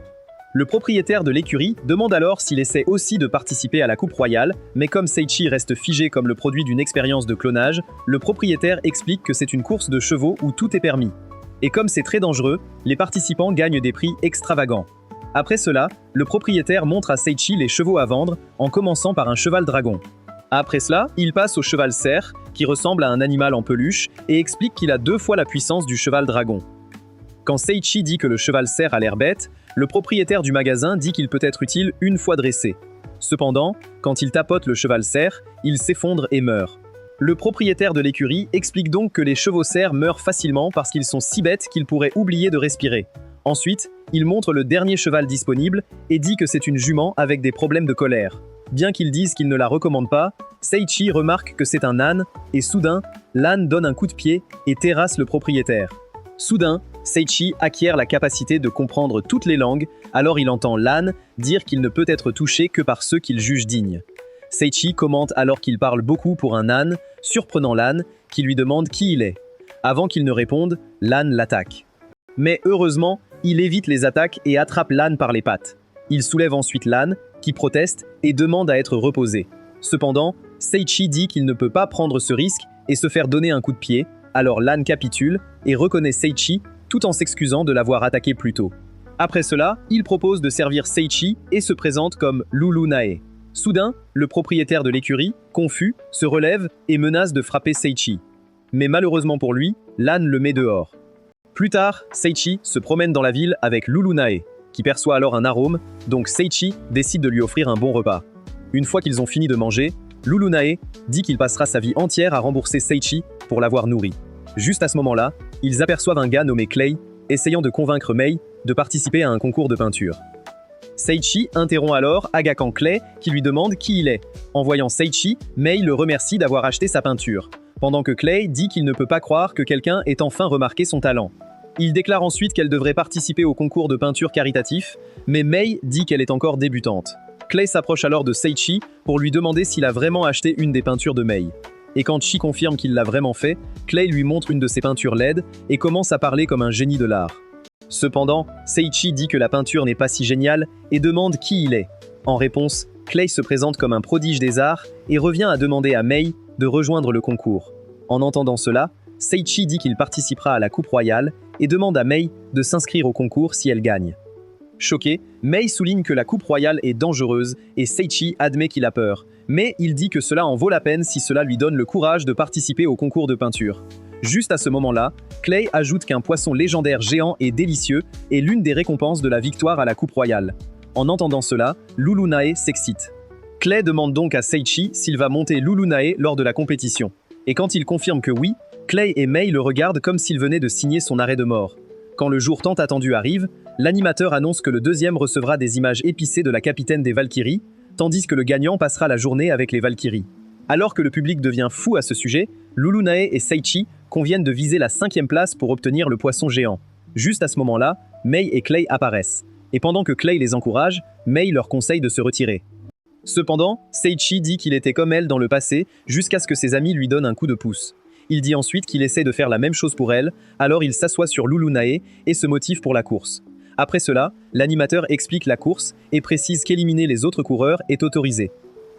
Le propriétaire de l'écurie demande alors s'il essaie aussi de participer à la coupe royale, mais comme Seichi reste figé comme le produit d'une expérience de clonage, le propriétaire explique que c'est une course de chevaux où tout est permis. Et comme c'est très dangereux, les participants gagnent des prix extravagants. Après cela, le propriétaire montre à Seichi les chevaux à vendre, en commençant par un cheval dragon. Après cela, il passe au cheval cerf, qui ressemble à un animal en peluche, et explique qu'il a 2 fois la puissance du cheval dragon. Quand Seichi dit que le cheval cerf a l'air bête, le propriétaire du magasin dit qu'il peut être utile une fois dressé. Cependant, quand il tapote le cheval cerf, il s'effondre et meurt. Le propriétaire de l'écurie explique donc que les chevaux cerfs meurent facilement parce qu'ils sont si bêtes qu'ils pourraient oublier de respirer. Ensuite, il montre le dernier cheval disponible et dit que c'est une jument avec des problèmes de colère. Bien qu'ils disent qu'ils ne la recommandent pas, Seichi remarque que c'est un âne et soudain, l'âne donne un coup de pied et terrasse le propriétaire. Soudain, Seichi acquiert la capacité de comprendre toutes les langues, alors il entend l'âne dire qu'il ne peut être touché que par ceux qu'il juge dignes. Seichi commente alors qu'il parle beaucoup pour un âne, surprenant l'âne, qui lui demande qui il est. Avant qu'il ne réponde, l'âne l'attaque. Mais heureusement, il évite les attaques et attrape l'âne par les pattes. Il soulève ensuite l'âne, qui proteste et demande à être reposé. Cependant, Seichi dit qu'il ne peut pas prendre ce risque et se faire donner un coup de pied, alors l'âne capitule et reconnaît Seichi tout en s'excusant de l'avoir attaqué plus tôt. Après cela, il propose de servir Seichi et se présente comme Lulu Nae. Soudain, le propriétaire de l'écurie, confus, se relève et menace de frapper Seichi. Mais malheureusement pour lui, l'âne le met dehors. Plus tard, Seichi se promène dans la ville avec Lulu Nae, qui perçoit alors un arôme, donc Seichi décide de lui offrir un bon repas. Une fois qu'ils ont fini de manger, Lulu Nae dit qu'il passera sa vie entière à rembourser Seichi pour l'avoir nourri. Juste à ce moment-là, ils aperçoivent un gars nommé Clay, essayant de convaincre Mei de participer à un concours de peinture. Seichi interrompt alors agaçant Clay qui lui demande qui il est. En voyant Seichi, Mei le remercie d'avoir acheté sa peinture, pendant que Clay dit qu'il ne peut pas croire que quelqu'un ait enfin remarqué son talent. Il déclare ensuite qu'elle devrait participer au concours de peinture caritatif, mais Mei dit qu'elle est encore débutante. Clay s'approche alors de Seichi pour lui demander s'il a vraiment acheté une des peintures de Mei. Et quand Chi confirme qu'il l'a vraiment fait, Clay lui montre une de ses peintures LED et commence à parler comme un génie de l'art. Cependant, Seichi dit que la peinture n'est pas si géniale et demande qui il est. En réponse, Clay se présente comme un prodige des arts et revient à demander à Mei de rejoindre le concours. En entendant cela, Seichi dit qu'il participera à la Coupe Royale et demande à Mei de s'inscrire au concours si elle gagne. Choqué, Mei souligne que la Coupe Royale est dangereuse et Seichi admet qu'il a peur, mais il dit que cela en vaut la peine si cela lui donne le courage de participer au concours de peinture. Juste à ce moment-là, Clay ajoute qu'un poisson légendaire géant et délicieux est l'une des récompenses de la victoire à la Coupe Royale. En entendant cela, Lulunae s'excite. Clay demande donc à Seichi s'il va monter Lulunae lors de la compétition. Et quand il confirme que oui, Clay et Mei le regardent comme s'il venait de signer son arrêt de mort. Quand le jour tant attendu arrive, l'animateur annonce que le deuxième recevra des images épicées de la capitaine des Valkyries, tandis que le gagnant passera la journée avec les Valkyries. Alors que le public devient fou à ce sujet, Lulunae et Seichi conviennent de viser la 5e place pour obtenir le poisson géant. Juste à ce moment-là, Mei et Clay apparaissent. Et pendant que Clay les encourage, Mei leur conseille de se retirer. Cependant, Seichi dit qu'il était comme elle dans le passé, jusqu'à ce que ses amis lui donnent un coup de pouce. Il dit ensuite qu'il essaie de faire la même chose pour elle, alors il s'assoit sur Lulunae et se motive pour la course. Après cela, l'animateur explique la course et précise qu'éliminer les autres coureurs est autorisé.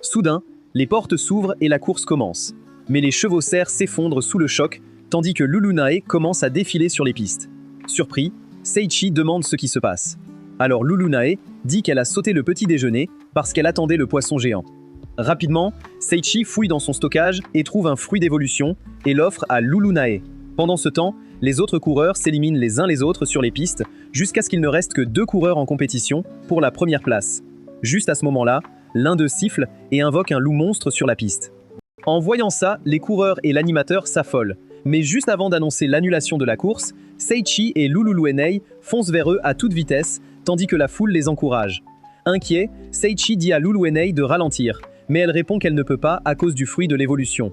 Soudain, les portes s'ouvrent et la course commence. Mais les chevaucères s'effondrent sous le choc, tandis que Lulunae commence à défiler sur les pistes. Surpris, Seichi demande ce qui se passe. Alors Lulunae dit qu'elle a sauté le petit déjeuner parce qu'elle attendait le poisson géant. Rapidement, Seichi fouille dans son stockage et trouve un fruit d'évolution et l'offre à Lulunae. Pendant ce temps, les autres coureurs s'éliminent les uns les autres sur les pistes jusqu'à ce qu'il ne reste que 2 coureurs en compétition pour la première place. Juste à ce moment-là, l'un d'eux siffle et invoque un loup monstre sur la piste. En voyant ça, les coureurs et l'animateur s'affolent. Mais juste avant d'annoncer l'annulation de la course, Seichi et Lulunae foncent vers eux à toute vitesse, tandis que la foule les encourage. Inquiet, Seichi dit à Lulunae de ralentir, mais elle répond qu'elle ne peut pas à cause du fruit de l'évolution.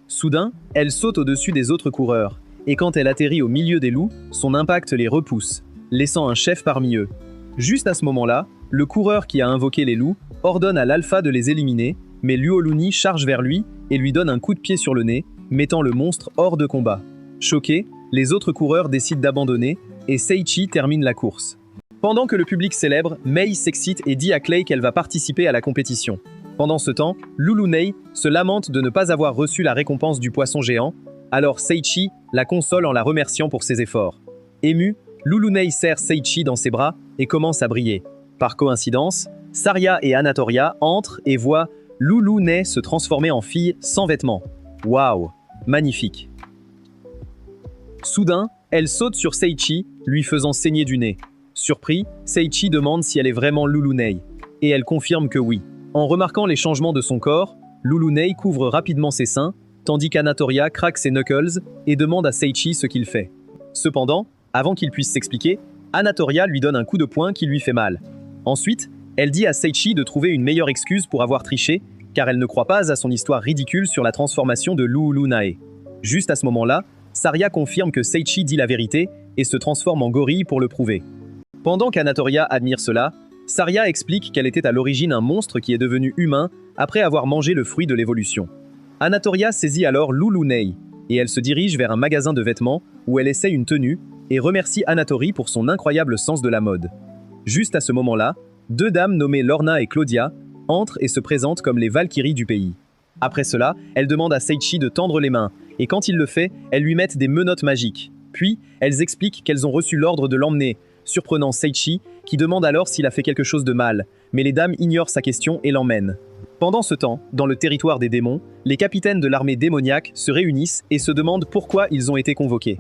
Soudain, elle saute au-dessus des autres coureurs, et quand elle atterrit au milieu des loups, son impact les repousse, laissant un chef parmi eux. Juste à ce moment-là, le coureur qui a invoqué les loups ordonne à l'alpha de les éliminer, mais Luoluni charge vers lui et lui donne un coup de pied sur le nez, mettant le monstre hors de combat. Choqués, les autres coureurs décident d'abandonner, et Seichi termine la course. Pendant que le public célèbre, Mei s'excite et dit à Clay qu'elle va participer à la compétition. Pendant ce temps, Lulunae se lamente de ne pas avoir reçu la récompense du poisson géant, alors Seichi la console en la remerciant pour ses efforts. Ému, Lulunae serre Seichi dans ses bras et commence à briller. Par coïncidence, Saria et Anatoria entrent et voient Lulunae se transformer en fille sans vêtements. Waouh, magnifique. Soudain, elle saute sur Seichi, lui faisant saigner du nez. Surpris, Seichi demande si elle est vraiment Lulunae, et elle confirme que oui. En remarquant les changements de son corps, Lulunae couvre rapidement ses seins, tandis qu'Anatoria craque ses knuckles et demande à Seichi ce qu'il fait. Cependant, avant qu'il puisse s'expliquer, Anatoria lui donne un coup de poing qui lui fait mal. Ensuite, elle dit à Seichi de trouver une meilleure excuse pour avoir triché, car elle ne croit pas à son histoire ridicule sur la transformation de Lulunae. Juste à ce moment-là, Saria confirme que Seichi dit la vérité et se transforme en gorille pour le prouver. Pendant qu'Anatoria admire cela, Saria explique qu'elle était à l'origine un monstre qui est devenu humain après avoir mangé le fruit de l'évolution. Anatoria saisit alors Lulunae, et elle se dirige vers un magasin de vêtements où elle essaie une tenue et remercie Anatori pour son incroyable sens de la mode. Juste à ce moment-là, 2 dames nommées Lorna et Claudia entrent et se présentent comme les Valkyries du pays. Après cela, elle demande à Seichi de tendre les mains, et quand il le fait, elles lui mettent des menottes magiques. Puis, elles expliquent qu'elles ont reçu l'ordre de l'emmener, surprenant Seichi, qui demande alors s'il a fait quelque chose de mal, mais les dames ignorent sa question et l'emmènent. Pendant ce temps, dans le territoire des démons, les capitaines de l'armée démoniaque se réunissent et se demandent pourquoi ils ont été convoqués.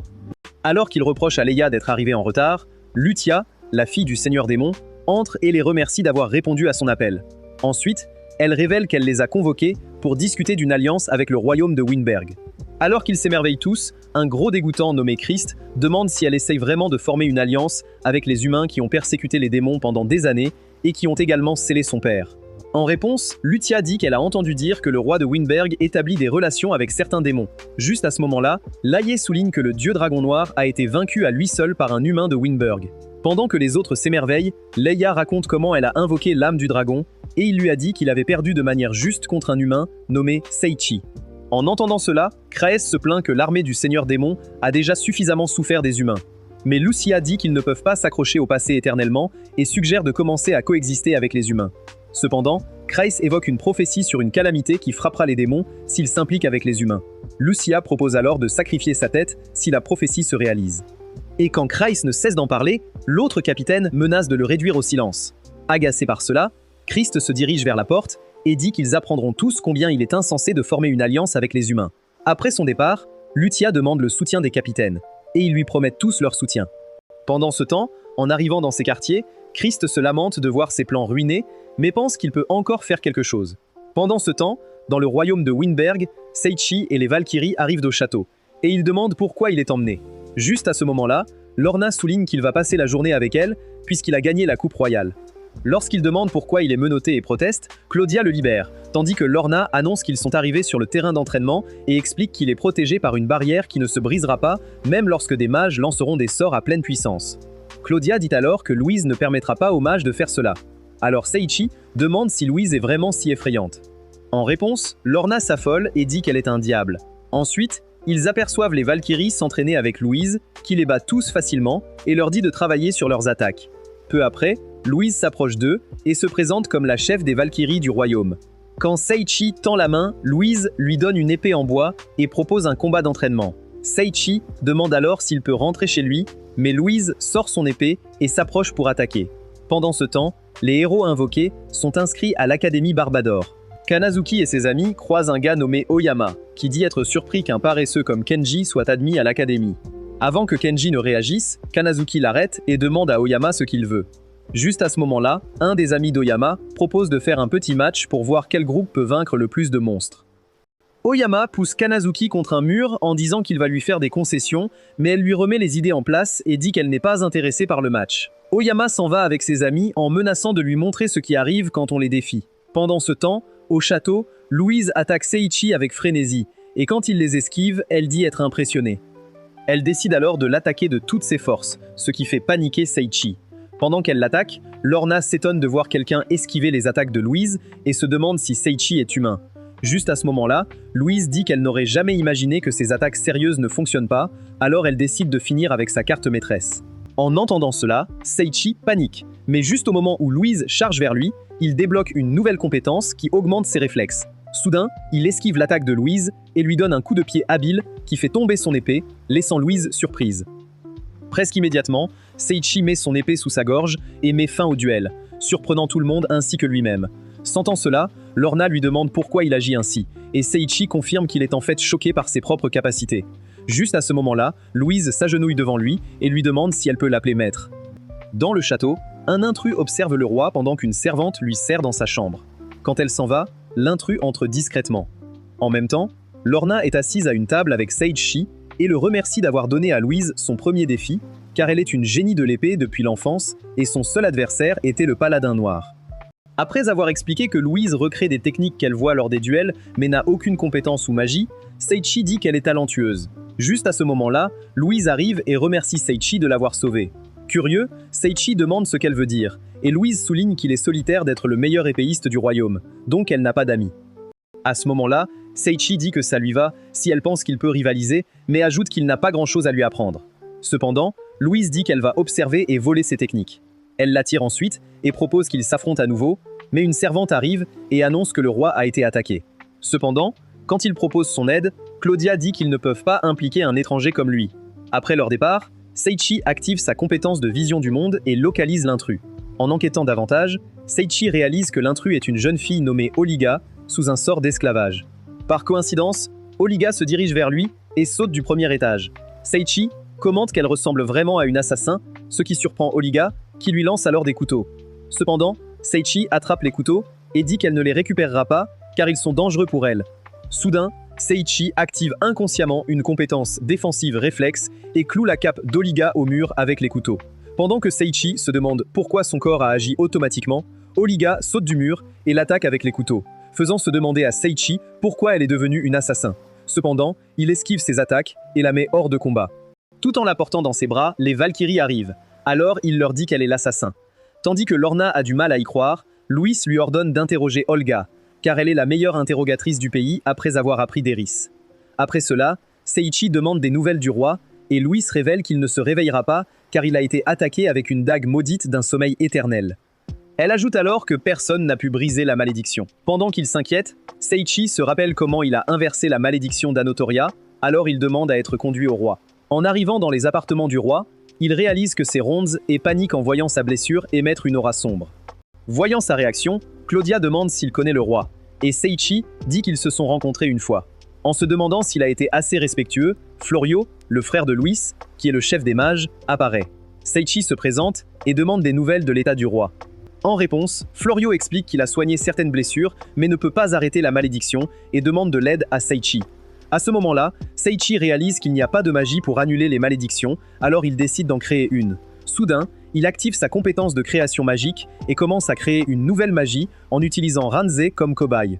Alors qu'ils reprochent à Leia d'être arrivée en retard, Luthia, la fille du seigneur démon, entre et les remercie d'avoir répondu à son appel. Ensuite, elle révèle qu'elle les a convoqués pour discuter d'une alliance avec le royaume de Winberg. Alors qu'ils s'émerveillent tous, un gros dégoûtant nommé Christ demande si elle essaye vraiment de former une alliance avec les humains qui ont persécuté les démons pendant des années et qui ont également scellé son père. En réponse, Lucia dit qu'elle a entendu dire que le roi de Windberg établit des relations avec certains démons. Juste à ce moment-là, Laie souligne que le dieu dragon noir a été vaincu à lui seul par un humain de Windberg. Pendant que les autres s'émerveillent, Leia raconte comment elle a invoqué l'âme du dragon, et il lui a dit qu'il avait perdu de manière juste contre un humain nommé Seichi. En entendant cela, Kraes se plaint que l'armée du Seigneur Démon a déjà suffisamment souffert des humains. Mais Lucia dit qu'ils ne peuvent pas s'accrocher au passé éternellement et suggère de commencer à coexister avec les humains. Cependant, Kraes évoque une prophétie sur une calamité qui frappera les démons s'ils s'impliquent avec les humains. Lucia propose alors de sacrifier sa tête si la prophétie se réalise. Et quand Kraes ne cesse d'en parler, l'autre capitaine menace de le réduire au silence. Agacé par cela, Christ se dirige vers la porte et dit qu'ils apprendront tous combien il est insensé de former une alliance avec les humains. Après son départ, Lucia demande le soutien des capitaines, et ils lui promettent tous leur soutien. Pendant ce temps, en arrivant dans ces quartiers, Christ se lamente de voir ses plans ruinés, mais pense qu'il peut encore faire quelque chose. Pendant ce temps, dans le royaume de Windberg, Seichi et les Valkyries arrivent au château, et ils demandent pourquoi il est emmené. Juste à ce moment-là, Lorna souligne qu'il va passer la journée avec elle, puisqu'il a gagné la coupe royale. Lorsqu'il demande pourquoi il est menotté et proteste, Claudia le libère, tandis que Lorna annonce qu'ils sont arrivés sur le terrain d'entraînement et explique qu'il est protégé par une barrière qui ne se brisera pas, même lorsque des mages lanceront des sorts à pleine puissance. Claudia dit alors que Louise ne permettra pas aux mages de faire cela. Alors Seichi demande si Louise est vraiment si effrayante. En réponse, Lorna s'affole et dit qu'elle est un diable. Ensuite, ils aperçoivent les Valkyries s'entraîner avec Louise, qui les bat tous facilement, et leur dit de travailler sur leurs attaques. Peu après, Louise s'approche d'eux et se présente comme la chef des Valkyries du royaume. Quand Seichi tend la main, Louise lui donne une épée en bois et propose un combat d'entraînement. Seichi demande alors s'il peut rentrer chez lui, mais Louise sort son épée et s'approche pour attaquer. Pendant ce temps, les héros invoqués sont inscrits à l'Académie Barbador. Kanazuki et ses amis croisent un gars nommé Oyama, qui dit être surpris qu'un paresseux comme Kenji soit admis à l'Académie. Avant que Kenji ne réagisse, Kanazuki l'arrête et demande à Oyama ce qu'il veut. Juste à ce moment-là, un des amis d'Oyama propose de faire un petit match pour voir quel groupe peut vaincre le plus de monstres. Oyama pousse Kanazuki contre un mur en disant qu'il va lui faire des concessions, mais elle lui remet les idées en place et dit qu'elle n'est pas intéressée par le match. Oyama s'en va avec ses amis en menaçant de lui montrer ce qui arrive quand on les défie. Pendant ce temps, au château, Louise attaque Seichi avec frénésie, et quand il les esquive, elle dit être impressionnée. Elle décide alors de l'attaquer de toutes ses forces, ce qui fait paniquer Seichi. Pendant qu'elle l'attaque, Lorna s'étonne de voir quelqu'un esquiver les attaques de Louise et se demande si Seichi est humain. Juste à ce moment-là, Louise dit qu'elle n'aurait jamais imaginé que ses attaques sérieuses ne fonctionnent pas, alors elle décide de finir avec sa carte maîtresse. En entendant cela, Seichi panique, mais juste au moment où Louise charge vers lui, il débloque une nouvelle compétence qui augmente ses réflexes. Soudain, il esquive l'attaque de Louise et lui donne un coup de pied habile qui fait tomber son épée, laissant Louise surprise. Presque immédiatement, Seichi met son épée sous sa gorge et met fin au duel, surprenant tout le monde ainsi que lui-même. Sentant cela, Lorna lui demande pourquoi il agit ainsi, et Seichi confirme qu'il est en fait choqué par ses propres capacités. Juste à ce moment-là, Louise s'agenouille devant lui et lui demande si elle peut l'appeler maître. Dans le château, un intrus observe le roi pendant qu'une servante lui sert dans sa chambre. Quand elle s'en va, l'intrus entre discrètement. En même temps, Lorna est assise à une table avec Seichi et le remercie d'avoir donné à Louise son premier défi, car elle est une génie de l'épée depuis l'enfance et son seul adversaire était le paladin noir. Après avoir expliqué que Louise recrée des techniques qu'elle voit lors des duels mais n'a aucune compétence ou magie, Seichi dit qu'elle est talentueuse. Juste à ce moment-là, Louise arrive et remercie Seichi de l'avoir sauvée. Curieux, Seichi demande ce qu'elle veut dire, et Louise souligne qu'il est solitaire d'être le meilleur épéiste du royaume, donc elle n'a pas d'amis. À ce moment-là, Seichi dit que ça lui va si elle pense qu'il peut rivaliser, mais ajoute qu'il n'a pas grand-chose à lui apprendre. Cependant, Louise dit qu'elle va observer et voler ses techniques. Elle l'attire ensuite et propose qu'ils s'affrontent à nouveau, mais une servante arrive et annonce que le roi a été attaqué. Cependant, quand il propose son aide, Claudia dit qu'ils ne peuvent pas impliquer un étranger comme lui. Après leur départ, Seichi active sa compétence de vision du monde et localise l'intrus. En enquêtant davantage, Seichi réalise que l'intrus est une jeune fille nommée Oliga, sous un sort d'esclavage. Par coïncidence, Oliga se dirige vers lui et saute du premier étage. Seichi commente qu'elle ressemble vraiment à une assassin, ce qui surprend Oliga, qui lui lance alors des couteaux. Cependant, Seichi attrape les couteaux et dit qu'elle ne les récupérera pas car ils sont dangereux pour elle. Soudain, Seichi active inconsciemment une compétence défensive réflexe et cloue la cape d'Oliga au mur avec les couteaux. Pendant que Seichi se demande pourquoi son corps a agi automatiquement, Oliga saute du mur et l'attaque avec les couteaux, faisant se demander à Seiichi pourquoi elle est devenue une assassin. Cependant, il esquive ses attaques et la met hors de combat. Tout en la portant dans ses bras, les Valkyries arrivent. Alors, il leur dit qu'elle est l'assassin. Tandis que Lorna a du mal à y croire, Louis lui ordonne d'interroger Olga, car elle est la meilleure interrogatrice du pays après avoir appris d'Eris. Après cela, Seiichi demande des nouvelles du roi, et Louis révèle qu'il ne se réveillera pas car il a été attaqué avec une dague maudite d'un sommeil éternel. Elle ajoute alors que personne n'a pu briser la malédiction. Pendant qu'il s'inquiète, Seiichi se rappelle comment il a inversé la malédiction d'Anotoria, alors il demande à être conduit au roi. En arrivant dans les appartements du roi, il réalise que c'est Ronze et panique en voyant sa blessure émettre une aura sombre. Voyant sa réaction, Claudia demande s'il connaît le roi, et Seiichi dit qu'ils se sont rencontrés une fois. En se demandant s'il a été assez respectueux, Florio, le frère de Louis, qui est le chef des mages, apparaît. Seiichi se présente et demande des nouvelles de l'état du roi. En réponse, Florio explique qu'il a soigné certaines blessures, mais ne peut pas arrêter la malédiction et demande de l'aide à Seiichi. À ce moment-là, Seiichi réalise qu'il n'y a pas de magie pour annuler les malédictions, alors il décide d'en créer une. Soudain, il active sa compétence de création magique et commence à créer une nouvelle magie en utilisant Ranze comme cobaye.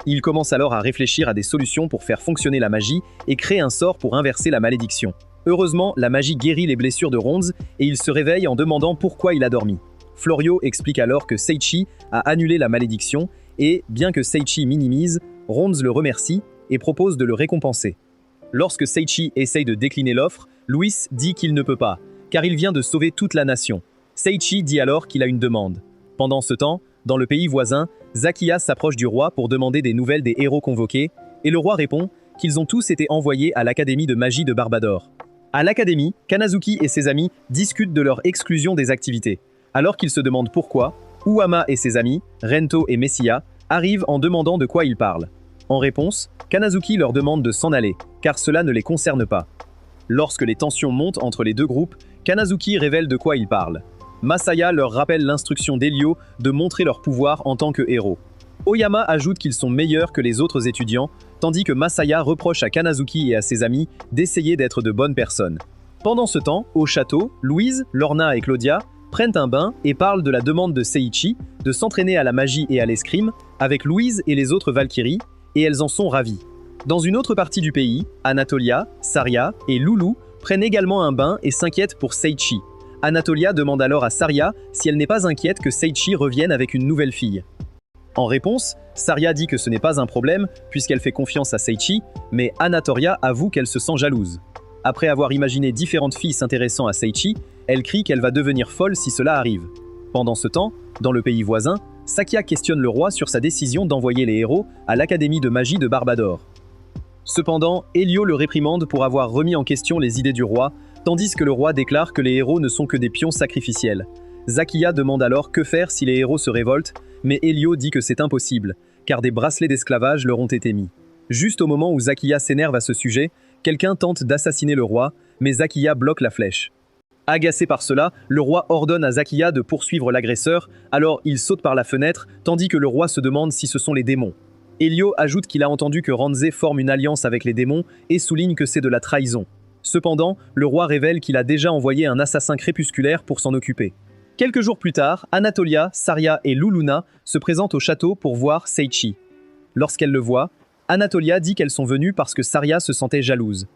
Il commence alors à réfléchir à des solutions pour faire fonctionner la magie et créer un sort pour inverser la malédiction. Heureusement, la magie guérit les blessures de Ronze et il se réveille en demandant pourquoi il a dormi. Florio explique alors que Seiichi a annulé la malédiction et, bien que Seiichi minimise, Ronze le remercie et propose de le récompenser. Lorsque Seiichi essaye de décliner l'offre, Louis dit qu'il ne peut pas, car il vient de sauver toute la nation. Seiichi dit alors qu'il a une demande. Pendant ce temps, dans le pays voisin, Zakiya s'approche du roi pour demander des nouvelles des héros convoqués, et le roi répond qu'ils ont tous été envoyés à l'Académie de magie de Barbador. À l'Académie, Kanazuki et ses amis discutent de leur exclusion des activités. Alors qu'ils se demandent pourquoi, Uama et ses amis, Rento et Messiya, arrivent en demandant de quoi ils parlent. En réponse, Kanazuki leur demande de s'en aller, car cela ne les concerne pas. Lorsque les tensions montent entre les deux groupes, Kanazuki révèle de quoi ils parlent. Masaya leur rappelle l'instruction d'Elio de montrer leur pouvoir en tant que héros. Oyama ajoute qu'ils sont meilleurs que les autres étudiants, tandis que Masaya reproche à Kanazuki et à ses amis d'essayer d'être de bonnes personnes. Pendant ce temps, au château, Louise, Lorna et Claudia prennent un bain et parlent de la demande de Seiichi de s'entraîner à la magie et à l'escrime avec Louise et les autres Valkyries, et elles en sont ravies. Dans une autre partie du pays, Anatolia, Saria et Loulou prennent également un bain et s'inquiètent pour Seiichi. Anatolia demande alors à Saria si elle n'est pas inquiète que Seiichi revienne avec une nouvelle fille. En réponse, Saria dit que ce n'est pas un problème puisqu'elle fait confiance à Seiichi, mais Anatolia avoue qu'elle se sent jalouse. Après avoir imaginé différentes filles s'intéressant à Seiichi, elle crie qu'elle va devenir folle si cela arrive. Pendant ce temps, dans le pays voisin, Sakia questionne le roi sur sa décision d'envoyer les héros à l'Académie de magie de Barbador. Cependant, Elio le réprimande pour avoir remis en question les idées du roi, tandis que le roi déclare que les héros ne sont que des pions sacrificiels. Zakiya demande alors que faire si les héros se révoltent, mais Elio dit que c'est impossible, car des bracelets d'esclavage leur ont été mis. Juste au moment où Zakiya s'énerve à ce sujet, quelqu'un tente d'assassiner le roi, mais Zakiya bloque la flèche. Agacé par cela, le roi ordonne à Zakiya de poursuivre l'agresseur, alors il saute par la fenêtre, tandis que le roi se demande si ce sont les démons. Elio ajoute qu'il a entendu que Ranze forme une alliance avec les démons et souligne que c'est de la trahison. Cependant, le roi révèle qu'il a déjà envoyé un assassin crépusculaire pour s'en occuper. Quelques jours plus tard, Anatolia, Saria et Luluna se présentent au château pour voir Seiichi. Lorsqu'elle le voit, Anatolia dit qu'elles sont venues parce que Saria se sentait jalouse.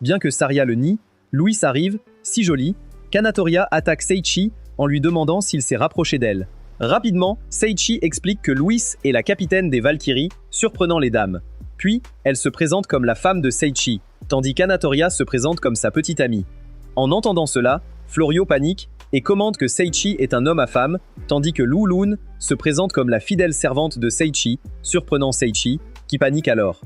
Bien que Saria le nie, Louis arrive, si jolie, qu'Anatolia attaque Seiichi en lui demandant s'il s'est rapproché d'elle. Rapidement, Seiichi explique que Louis est la capitaine des Valkyries, surprenant les dames. Puis, elle se présente comme la femme de Seiichi, tandis qu'Anatolia se présente comme sa petite amie. En entendant cela, Florio panique et commande que Seiichi est un homme à femme, tandis que Lulun se présente comme la fidèle servante de Seiichi, surprenant Seiichi, qui panique alors.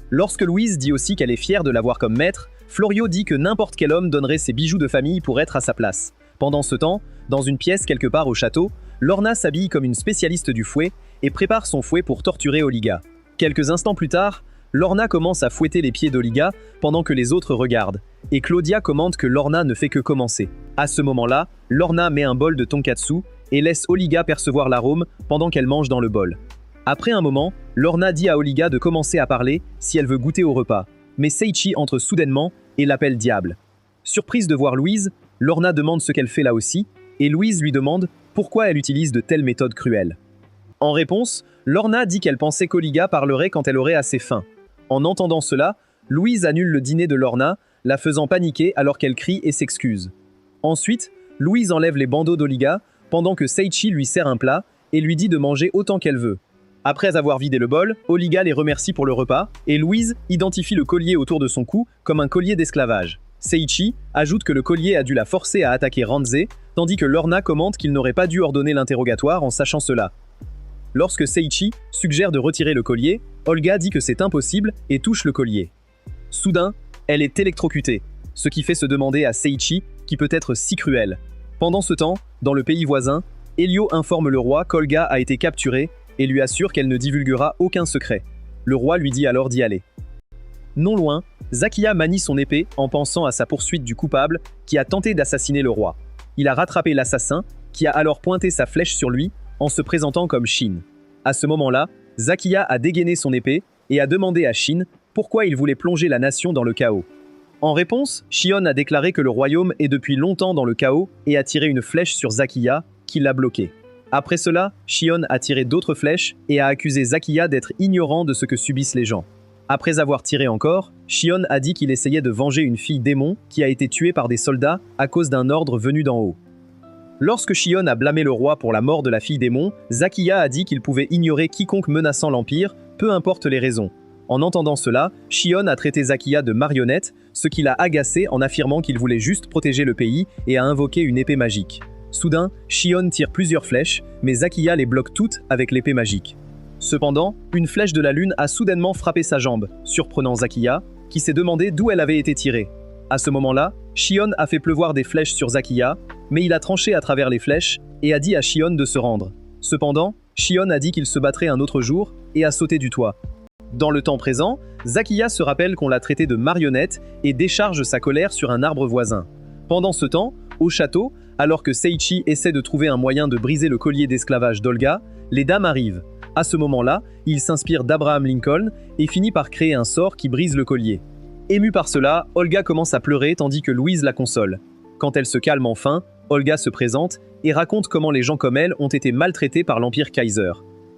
Lorsque Louise dit aussi qu'elle est fière de l'avoir comme maître, Florio dit que n'importe quel homme donnerait ses bijoux de famille pour être à sa place. Pendant ce temps, dans une pièce quelque part au château, Lorna s'habille comme une spécialiste du fouet et prépare son fouet pour torturer Oliga. Quelques instants plus tard, Lorna commence à fouetter les pieds d'Oliga pendant que les autres regardent, et Claudia commente que Lorna ne fait que commencer. À ce moment-là, Lorna met un bol de tonkatsu et laisse Oliga percevoir l'arôme pendant qu'elle mange dans le bol. Après un moment, Lorna dit à Oliga de commencer à parler si elle veut goûter au repas, mais Seiichi entre soudainement et l'appelle diable. Surprise de voir Louise, Lorna demande ce qu'elle fait là aussi, et Louise lui demande pourquoi elle utilise de telles méthodes cruelles. En réponse, Lorna dit qu'elle pensait qu'Olga parlerait quand elle aurait assez faim. En entendant cela, Louise annule le dîner de Lorna, la faisant paniquer alors qu'elle crie et s'excuse. Ensuite, Louise enlève les bandeaux d'Olga pendant que Seiichi lui sert un plat et lui dit de manger autant qu'elle veut. Après avoir vidé le bol, Olga les remercie pour le repas et Louise identifie le collier autour de son cou comme un collier d'esclavage. Seiichi ajoute que le collier a dû la forcer à attaquer Ranzé, tandis que Lorna commente qu'il n'aurait pas dû ordonner l'interrogatoire en sachant cela. Lorsque Seiichi suggère de retirer le collier, Olga dit que c'est impossible et touche le collier. Soudain, elle est électrocutée, ce qui fait se demander à Seiichi qui peut être si cruel. Pendant ce temps, dans le pays voisin, Elio informe le roi qu'Olga a été capturée et lui assure qu'elle ne divulguera aucun secret. Le roi lui dit alors d'y aller. Non loin, Zakiya manie son épée en pensant à sa poursuite du coupable qui a tenté d'assassiner le roi. Il a rattrapé l'assassin qui a alors pointé sa flèche sur lui en se présentant comme Shin. À ce moment-là, Zakiya a dégainé son épée et a demandé à Shin pourquoi il voulait plonger la nation dans le chaos. En réponse, Shion a déclaré que le royaume est depuis longtemps dans le chaos et a tiré une flèche sur Zakiya, qui l'a bloqué. Après cela, Shion a tiré d'autres flèches et a accusé Zakiya d'être ignorant de ce que subissent les gens. Après avoir tiré encore, Shion a dit qu'il essayait de venger une fille démon qui a été tuée par des soldats à cause d'un ordre venu d'en haut. Lorsque Shion a blâmé le roi pour la mort de la fille démon, Zakiya a dit qu'il pouvait ignorer quiconque menaçant l'Empire, peu importe les raisons. En entendant cela, Shion a traité Zakiya de marionnette, ce qui l'a agacé en affirmant qu'il voulait juste protéger le pays et a invoqué une épée magique. Soudain, Shion tire plusieurs flèches, mais Zakiya les bloque toutes avec l'épée magique. Cependant, une flèche de la lune a soudainement frappé sa jambe, surprenant Zakiya, qui s'est demandé d'où elle avait été tirée. À ce moment-là, Shion a fait pleuvoir des flèches sur Zakiya, mais il a tranché à travers les flèches et a dit à Shion de se rendre. Cependant, Shion a dit qu'il se battrait un autre jour et a sauté du toit. Dans le temps présent, Zakiya se rappelle qu'on l'a traité de marionnette et décharge sa colère sur un arbre voisin. Pendant ce temps, au château, alors que Seiichi essaie de trouver un moyen de briser le collier d'esclavage d'Olga, les dames arrivent. À ce moment-là, il s'inspire d'Abraham Lincoln et finit par créer un sort qui brise le collier. Émue par cela, Olga commence à pleurer tandis que Louise la console. Quand elle se calme enfin, Olga se présente et raconte comment les gens comme elle ont été maltraités par l'Empire Kaiser.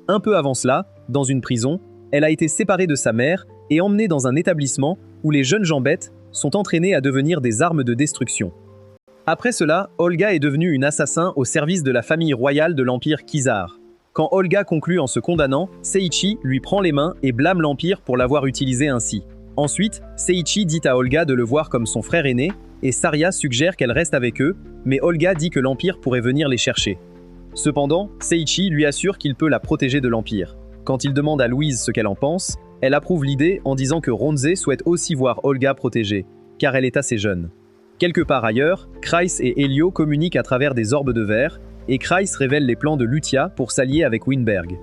Un peu avant cela, dans une prison, elle a été séparée de sa mère et emmenée dans un établissement où les jeunes gens bêtes sont entraînés à devenir des armes de destruction. Après cela, Olga est devenue une assassin au service de la famille royale de l'Empire Khizar. Quand Olga conclut en se condamnant, Seiichi lui prend les mains et blâme l'Empire pour l'avoir utilisé ainsi. Ensuite, Seiichi dit à Olga de le voir comme son frère aîné, et Saria suggère qu'elle reste avec eux, mais Olga dit que l'Empire pourrait venir les chercher. Cependant, Seiichi lui assure qu'il peut la protéger de l'Empire. Quand il demande à Louise ce qu'elle en pense, elle approuve l'idée en disant que Ronzé souhaite aussi voir Olga protégée, car elle est assez jeune. Quelque part ailleurs, Kreis et Elio communiquent à travers des orbes de verre, et Kreis révèle les plans de Luthia pour s'allier avec Winberg.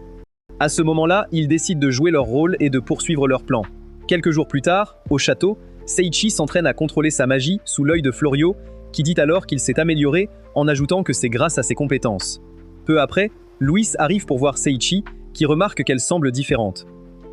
À ce moment-là, ils décident de jouer leur rôle et de poursuivre leur plan. Quelques jours plus tard, au château, Seiichi s'entraîne à contrôler sa magie sous l'œil de Florio, qui dit alors qu'il s'est amélioré en ajoutant que c'est grâce à ses compétences. Peu après, Louise arrive pour voir Seiichi, qui remarque qu'elle semble différente.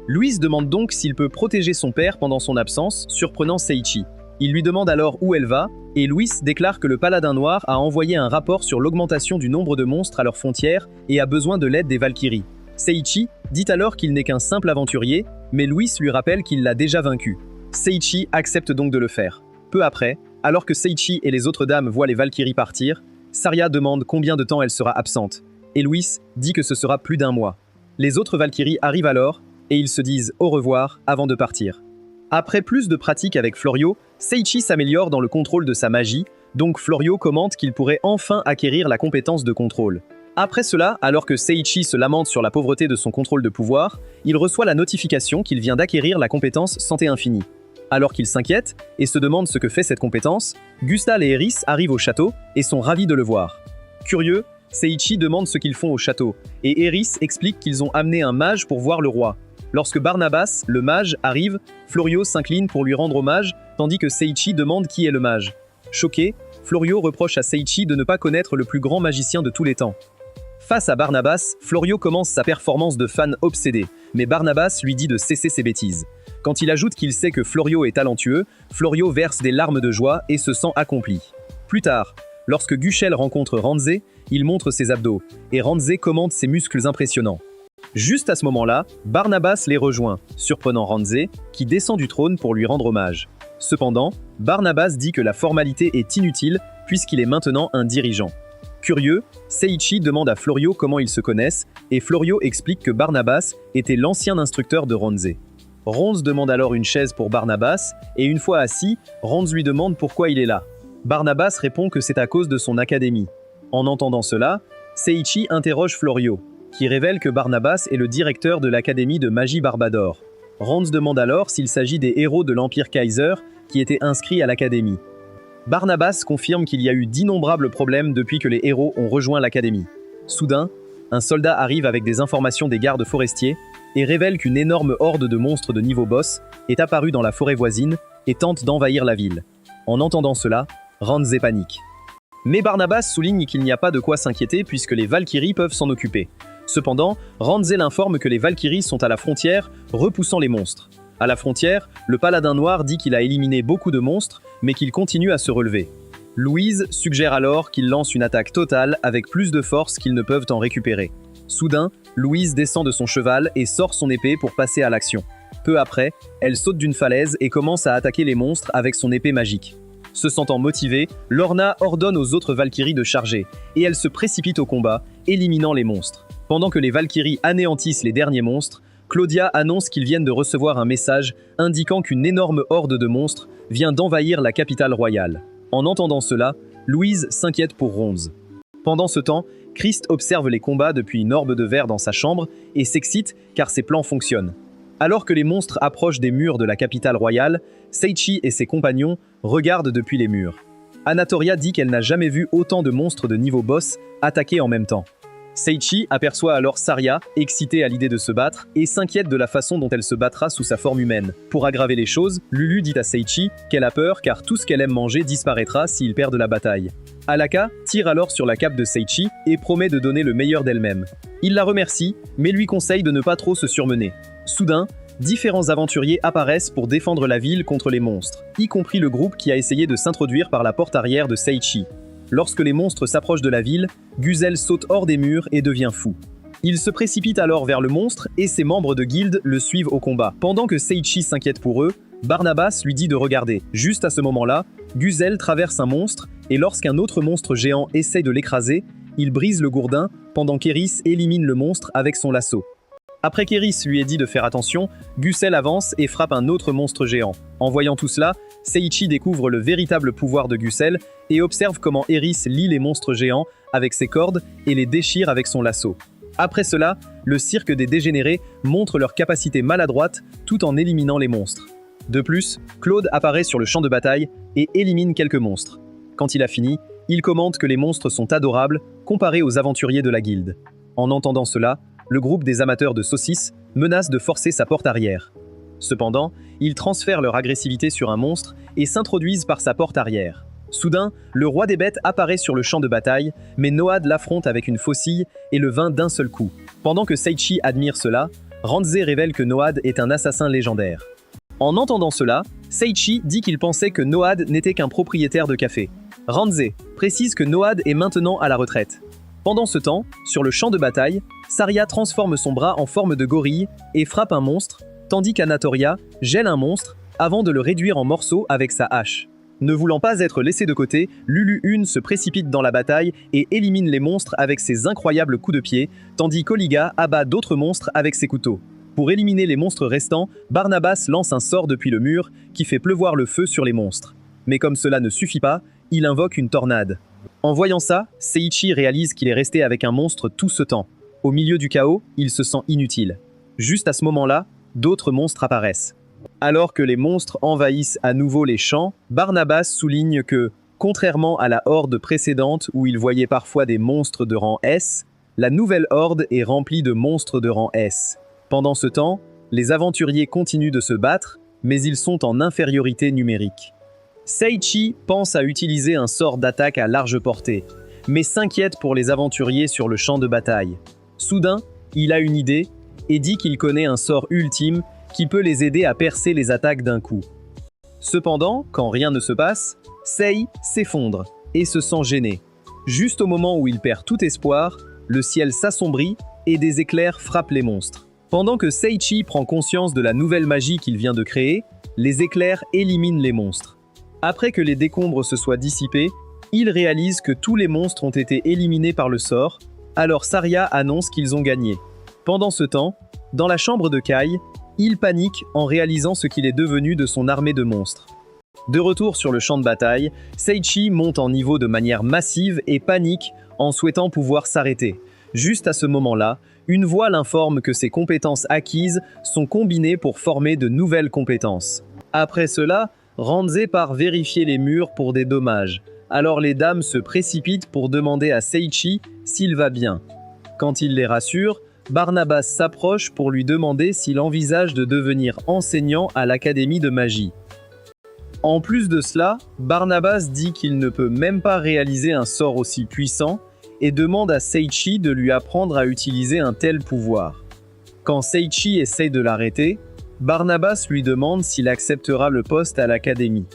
Louise demande donc s'il peut protéger son père pendant son absence, surprenant Seiichi. Il lui demande alors où elle va, et Louise déclare que le Paladin Noir a envoyé un rapport sur l'augmentation du nombre de monstres à leurs frontières et a besoin de l'aide des Valkyries. Seiichi dit alors qu'il n'est qu'un simple aventurier, mais Louise lui rappelle qu'il l'a déjà vaincu. Seiichi accepte donc de le faire. Peu après, alors que Seiichi et les autres dames voient les Valkyries partir, Saria demande combien de temps elle sera absente, et Louise dit que ce sera plus d'1 mois. Les autres Valkyries arrivent alors, et ils se disent au revoir avant de partir. Après plus de pratique avec Florio, Seiichi s'améliore dans le contrôle de sa magie, donc Florio commente qu'il pourrait enfin acquérir la compétence de contrôle. Après cela, alors que Seiichi se lamente sur la pauvreté de son contrôle de pouvoir, il reçoit la notification qu'il vient d'acquérir la compétence Santé Infinie. Alors qu'il s'inquiète et se demande ce que fait cette compétence, Gustal et Eris arrivent au château et sont ravis de le voir. Curieux, Seiichi demande ce qu'ils font au château, et Eris explique qu'ils ont amené un mage pour voir le roi. Lorsque Barnabas, le mage, arrive, Florio s'incline pour lui rendre hommage, tandis que Seiichi demande qui est le mage. Choqué, Florio reproche à Seiichi de ne pas connaître le plus grand magicien de tous les temps. Face à Barnabas, Florio commence sa performance de fan obsédé, mais Barnabas lui dit de cesser ses bêtises. Quand il ajoute qu'il sait que Florio est talentueux, Florio verse des larmes de joie et se sent accompli. Plus tard, lorsque Gushel rencontre Ranzé, il montre ses abdos, et Ranzé commente ses muscles impressionnants. Juste à ce moment-là, Barnabas les rejoint, surprenant Ranzé, qui descend du trône pour lui rendre hommage. Cependant, Barnabas dit que la formalité est inutile puisqu'il est maintenant un dirigeant. Curieux, Seiichi demande à Florio comment ils se connaissent et Florio explique que Barnabas était l'ancien instructeur de Ranzé. Ronz demande alors une chaise pour Barnabas et une fois assis, Ronz lui demande pourquoi il est là. Barnabas répond que c'est à cause de son académie. En entendant cela, Seiichi interroge Florio, qui révèle que Barnabas est le directeur de l'académie de magie Barbador. Ronz demande alors s'il s'agit des héros de l'Empire Kaiser qui étaient inscrits à l'académie. Barnabas confirme qu'il y a eu d'innombrables problèmes depuis que les héros ont rejoint l'académie. Soudain, un soldat arrive avec des informations des gardes forestiers et révèle qu'une énorme horde de monstres de niveau boss est apparue dans la forêt voisine et tente d'envahir la ville. En entendant cela, Ranzé panique. Mais Barnabas souligne qu'il n'y a pas de quoi s'inquiéter puisque les Valkyries peuvent s'en occuper. Cependant, Ranzé l'informe que les Valkyries sont à la frontière, repoussant les monstres. À la frontière, le paladin noir dit qu'il a éliminé beaucoup de monstres, mais qu'il continue à se relever. Louise suggère alors qu'il lance une attaque totale avec plus de force qu'ils ne peuvent en récupérer. Soudain, Louise descend de son cheval et sort son épée pour passer à l'action. Peu après, elle saute d'une falaise et commence à attaquer les monstres avec son épée magique. Se sentant motivée, Lorna ordonne aux autres Valkyries de charger, et elle se précipite au combat, éliminant les monstres. Pendant que les Valkyries anéantissent les derniers monstres, Claudia annonce qu'ils viennent de recevoir un message indiquant qu'une énorme horde de monstres vient d'envahir la capitale royale. En entendant cela, Louise s'inquiète pour Ronz. Pendant ce temps, Christ observe les combats depuis une orbe de verre dans sa chambre et s'excite car ses plans fonctionnent. Alors que les monstres approchent des murs de la capitale royale, Seiichi et ses compagnons regardent depuis les murs. Anatoria dit qu'elle n'a jamais vu autant de monstres de niveau boss attaquer en même temps. Seiichi aperçoit alors Saria, excitée à l'idée de se battre, et s'inquiète de la façon dont elle se battra sous sa forme humaine. Pour aggraver les choses, Lulu dit à Seiichi qu'elle a peur car tout ce qu'elle aime manger disparaîtra s'ils perdent la bataille. Alaka tire alors sur la cape de Seiichi et promet de donner le meilleur d'elle-même. Il la remercie, mais lui conseille de ne pas trop se surmener. Soudain, différents aventuriers apparaissent pour défendre la ville contre les monstres, y compris le groupe qui a essayé de s'introduire par la porte arrière de Seiichi. Lorsque les monstres s'approchent de la ville, Guzel saute hors des murs et devient fou. Il se précipite alors vers le monstre et ses membres de guilde le suivent au combat. Pendant que Seiichi s'inquiète pour eux, Barnabas lui dit de regarder. Juste à ce moment-là, Guzel traverse un monstre et lorsqu'un autre monstre géant essaie de l'écraser, il brise le gourdin pendant qu'Eris élimine le monstre avec son lasso. Après qu'Eris lui ait dit de faire attention, Guzel avance et frappe un autre monstre géant. En voyant tout cela, Seiichi découvre le véritable pouvoir de Guzel et observe comment Eris lie les monstres géants avec ses cordes et les déchire avec son lasso. Après cela, le cirque des dégénérés montre leur capacité maladroite tout en éliminant les monstres. De plus, Claude apparaît sur le champ de bataille et élimine quelques monstres. Quand il a fini, il commente que les monstres sont adorables comparés aux aventuriers de la guilde. En entendant cela, le groupe des amateurs de saucisses menace de forcer sa porte arrière. Cependant, ils transfèrent leur agressivité sur un monstre et s'introduisent par sa porte arrière. Soudain, le roi des bêtes apparaît sur le champ de bataille, mais Noad l'affronte avec une faucille et le vainc d'un seul coup. Pendant que Seiichi admire cela, Ranzé révèle que Noad est un assassin légendaire. En entendant cela, Seiichi dit qu'il pensait que Noad n'était qu'un propriétaire de café. Ranzé précise que Noad est maintenant à la retraite. Pendant ce temps, sur le champ de bataille, Saria transforme son bras en forme de gorille et frappe un monstre, tandis qu'Anatoria gèle un monstre avant de le réduire en morceaux avec sa hache. Ne voulant pas être laissé de côté, Lulu 1 se précipite dans la bataille et élimine les monstres avec ses incroyables coups de pied, tandis qu'Oliga abat d'autres monstres avec ses couteaux. Pour éliminer les monstres restants, Barnabas lance un sort depuis le mur qui fait pleuvoir le feu sur les monstres. Mais comme cela ne suffit pas, il invoque une tornade. En voyant ça, Seiichi réalise qu'il est resté avec un monstre tout ce temps. Au milieu du chaos, il se sent inutile. Juste à ce moment-là, d'autres monstres apparaissent. Alors que les monstres envahissent à nouveau les champs, Barnabas souligne que, contrairement à la horde précédente où il voyait parfois des monstres de rang S, la nouvelle horde est remplie de monstres de rang S. Pendant ce temps, les aventuriers continuent de se battre, mais ils sont en infériorité numérique. Seiichi pense à utiliser un sort d'attaque à large portée, mais s'inquiète pour les aventuriers sur le champ de bataille. Soudain, il a une idée et dit qu'il connaît un sort ultime qui peut les aider à percer les attaques d'un coup. Cependant, quand rien ne se passe, Sei s'effondre et se sent gêné. Juste au moment où il perd tout espoir, le ciel s'assombrit et des éclairs frappent les monstres. Pendant que Seiichi prend conscience de la nouvelle magie qu'il vient de créer, les éclairs éliminent les monstres. Après que les décombres se soient dissipés, il réalise que tous les monstres ont été éliminés par le sort, alors Saria annonce qu'ils ont gagné. Pendant ce temps, dans la chambre de Kai, il panique en réalisant ce qu'il est devenu de son armée de monstres. De retour sur le champ de bataille, Seiichi monte en niveau de manière massive et panique en souhaitant pouvoir s'arrêter. Juste à ce moment-là, une voix l'informe que ses compétences acquises sont combinées pour former de nouvelles compétences. Après cela, Ranze part vérifier les murs pour des dommages. Alors les dames se précipitent pour demander à Seiichi s'il va bien. Quand il les rassure, Barnabas s'approche pour lui demander s'il envisage de devenir enseignant à l'académie de magie. En plus de cela, Barnabas dit qu'il ne peut même pas réaliser un sort aussi puissant et demande à Seiichi de lui apprendre à utiliser un tel pouvoir. Quand Seiichi essaye de l'arrêter, Barnabas lui demande s'il acceptera le poste à l'académie.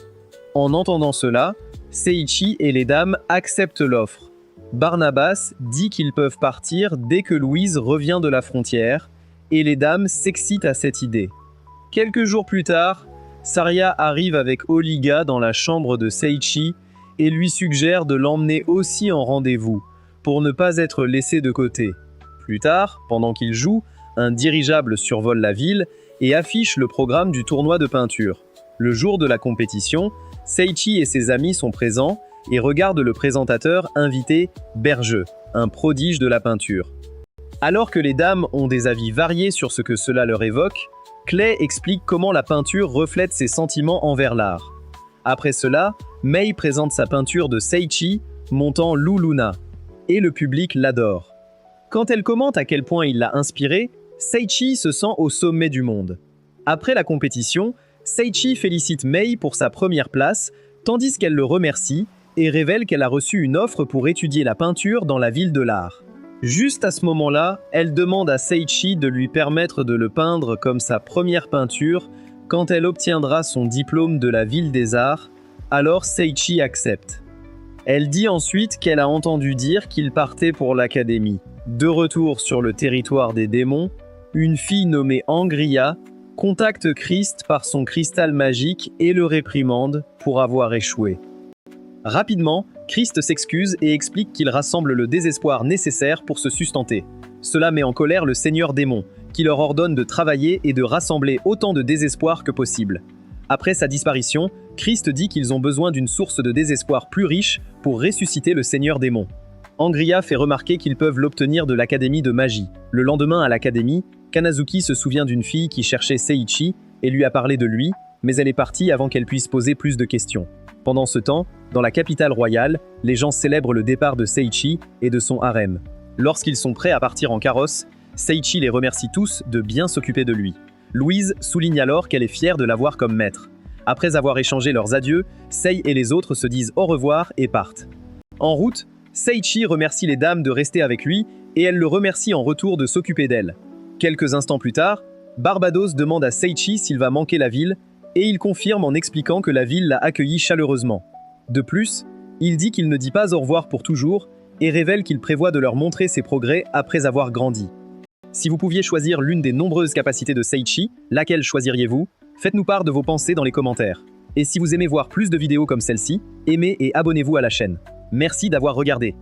En entendant cela, Seiichi et les dames acceptent l'offre. Barnabas dit qu'ils peuvent partir dès que Louise revient de la frontière, et les dames s'excitent à cette idée. Quelques jours plus tard, Saria arrive avec Oliga dans la chambre de Seiichi et lui suggère de l'emmener aussi en rendez-vous, pour ne pas être laissé de côté. Plus tard, pendant qu'il joue, un dirigeable survole la ville et affiche le programme du tournoi de peinture. Le jour de la compétition, Seiichi et ses amis sont présents et regardent le présentateur invité Bergeux, un prodige de la peinture. Alors que les dames ont des avis variés sur ce que cela leur évoque, Clay explique comment la peinture reflète ses sentiments envers l'art. Après cela, Mei présente sa peinture de Seiichi, montant Luluna, et le public l'adore. Quand elle commente à quel point il l'a inspiré, Seiichi se sent au sommet du monde. Après la compétition, Seiichi félicite Mei pour sa première place, tandis qu'elle le remercie et révèle qu'elle a reçu une offre pour étudier la peinture dans la ville de l'art. Juste à ce moment-là, elle demande à Seiichi de lui permettre de le peindre comme sa première peinture quand elle obtiendra son diplôme de la ville des arts, alors Seiichi accepte. Elle dit ensuite qu'elle a entendu dire qu'il partait pour l'académie. De retour sur le territoire des démons, une fille nommée Angria contacte Christ par son cristal magique et le réprimande pour avoir échoué. Rapidement, Christ s'excuse et explique qu'il rassemble le désespoir nécessaire pour se sustenter. Cela met en colère le Seigneur Démon, qui leur ordonne de travailler et de rassembler autant de désespoir que possible. Après sa disparition, Christ dit qu'ils ont besoin d'une source de désespoir plus riche pour ressusciter le Seigneur Démon. Angria fait remarquer qu'ils peuvent l'obtenir de l'Académie de magie. Le lendemain à l'Académie, Kanazuki se souvient d'une fille qui cherchait Seiichi et lui a parlé de lui, mais elle est partie avant qu'elle puisse poser plus de questions. Pendant ce temps, dans la capitale royale, les gens célèbrent le départ de Seiichi et de son harem. Lorsqu'ils sont prêts à partir en carrosse, Seiichi les remercie tous de bien s'occuper de lui. Louise souligne alors qu'elle est fière de l'avoir comme maître. Après avoir échangé leurs adieux, Sei et les autres se disent au revoir et partent. En route, Seiichi remercie les dames de rester avec lui et elles le remercient en retour de s'occuper d'elle. Quelques instants plus tard, Barbados demande à Seiichi s'il va manquer la ville et il confirme en expliquant que la ville l'a accueilli chaleureusement. De plus, il dit qu'il ne dit pas au revoir pour toujours et révèle qu'il prévoit de leur montrer ses progrès après avoir grandi. Si vous pouviez choisir l'une des nombreuses capacités de Seiichi, laquelle choisiriez-vous? Faites-nous part de vos pensées dans les commentaires. Et si vous aimez voir plus de vidéos comme celle-ci, aimez et abonnez-vous à la chaîne. Merci d'avoir regardé.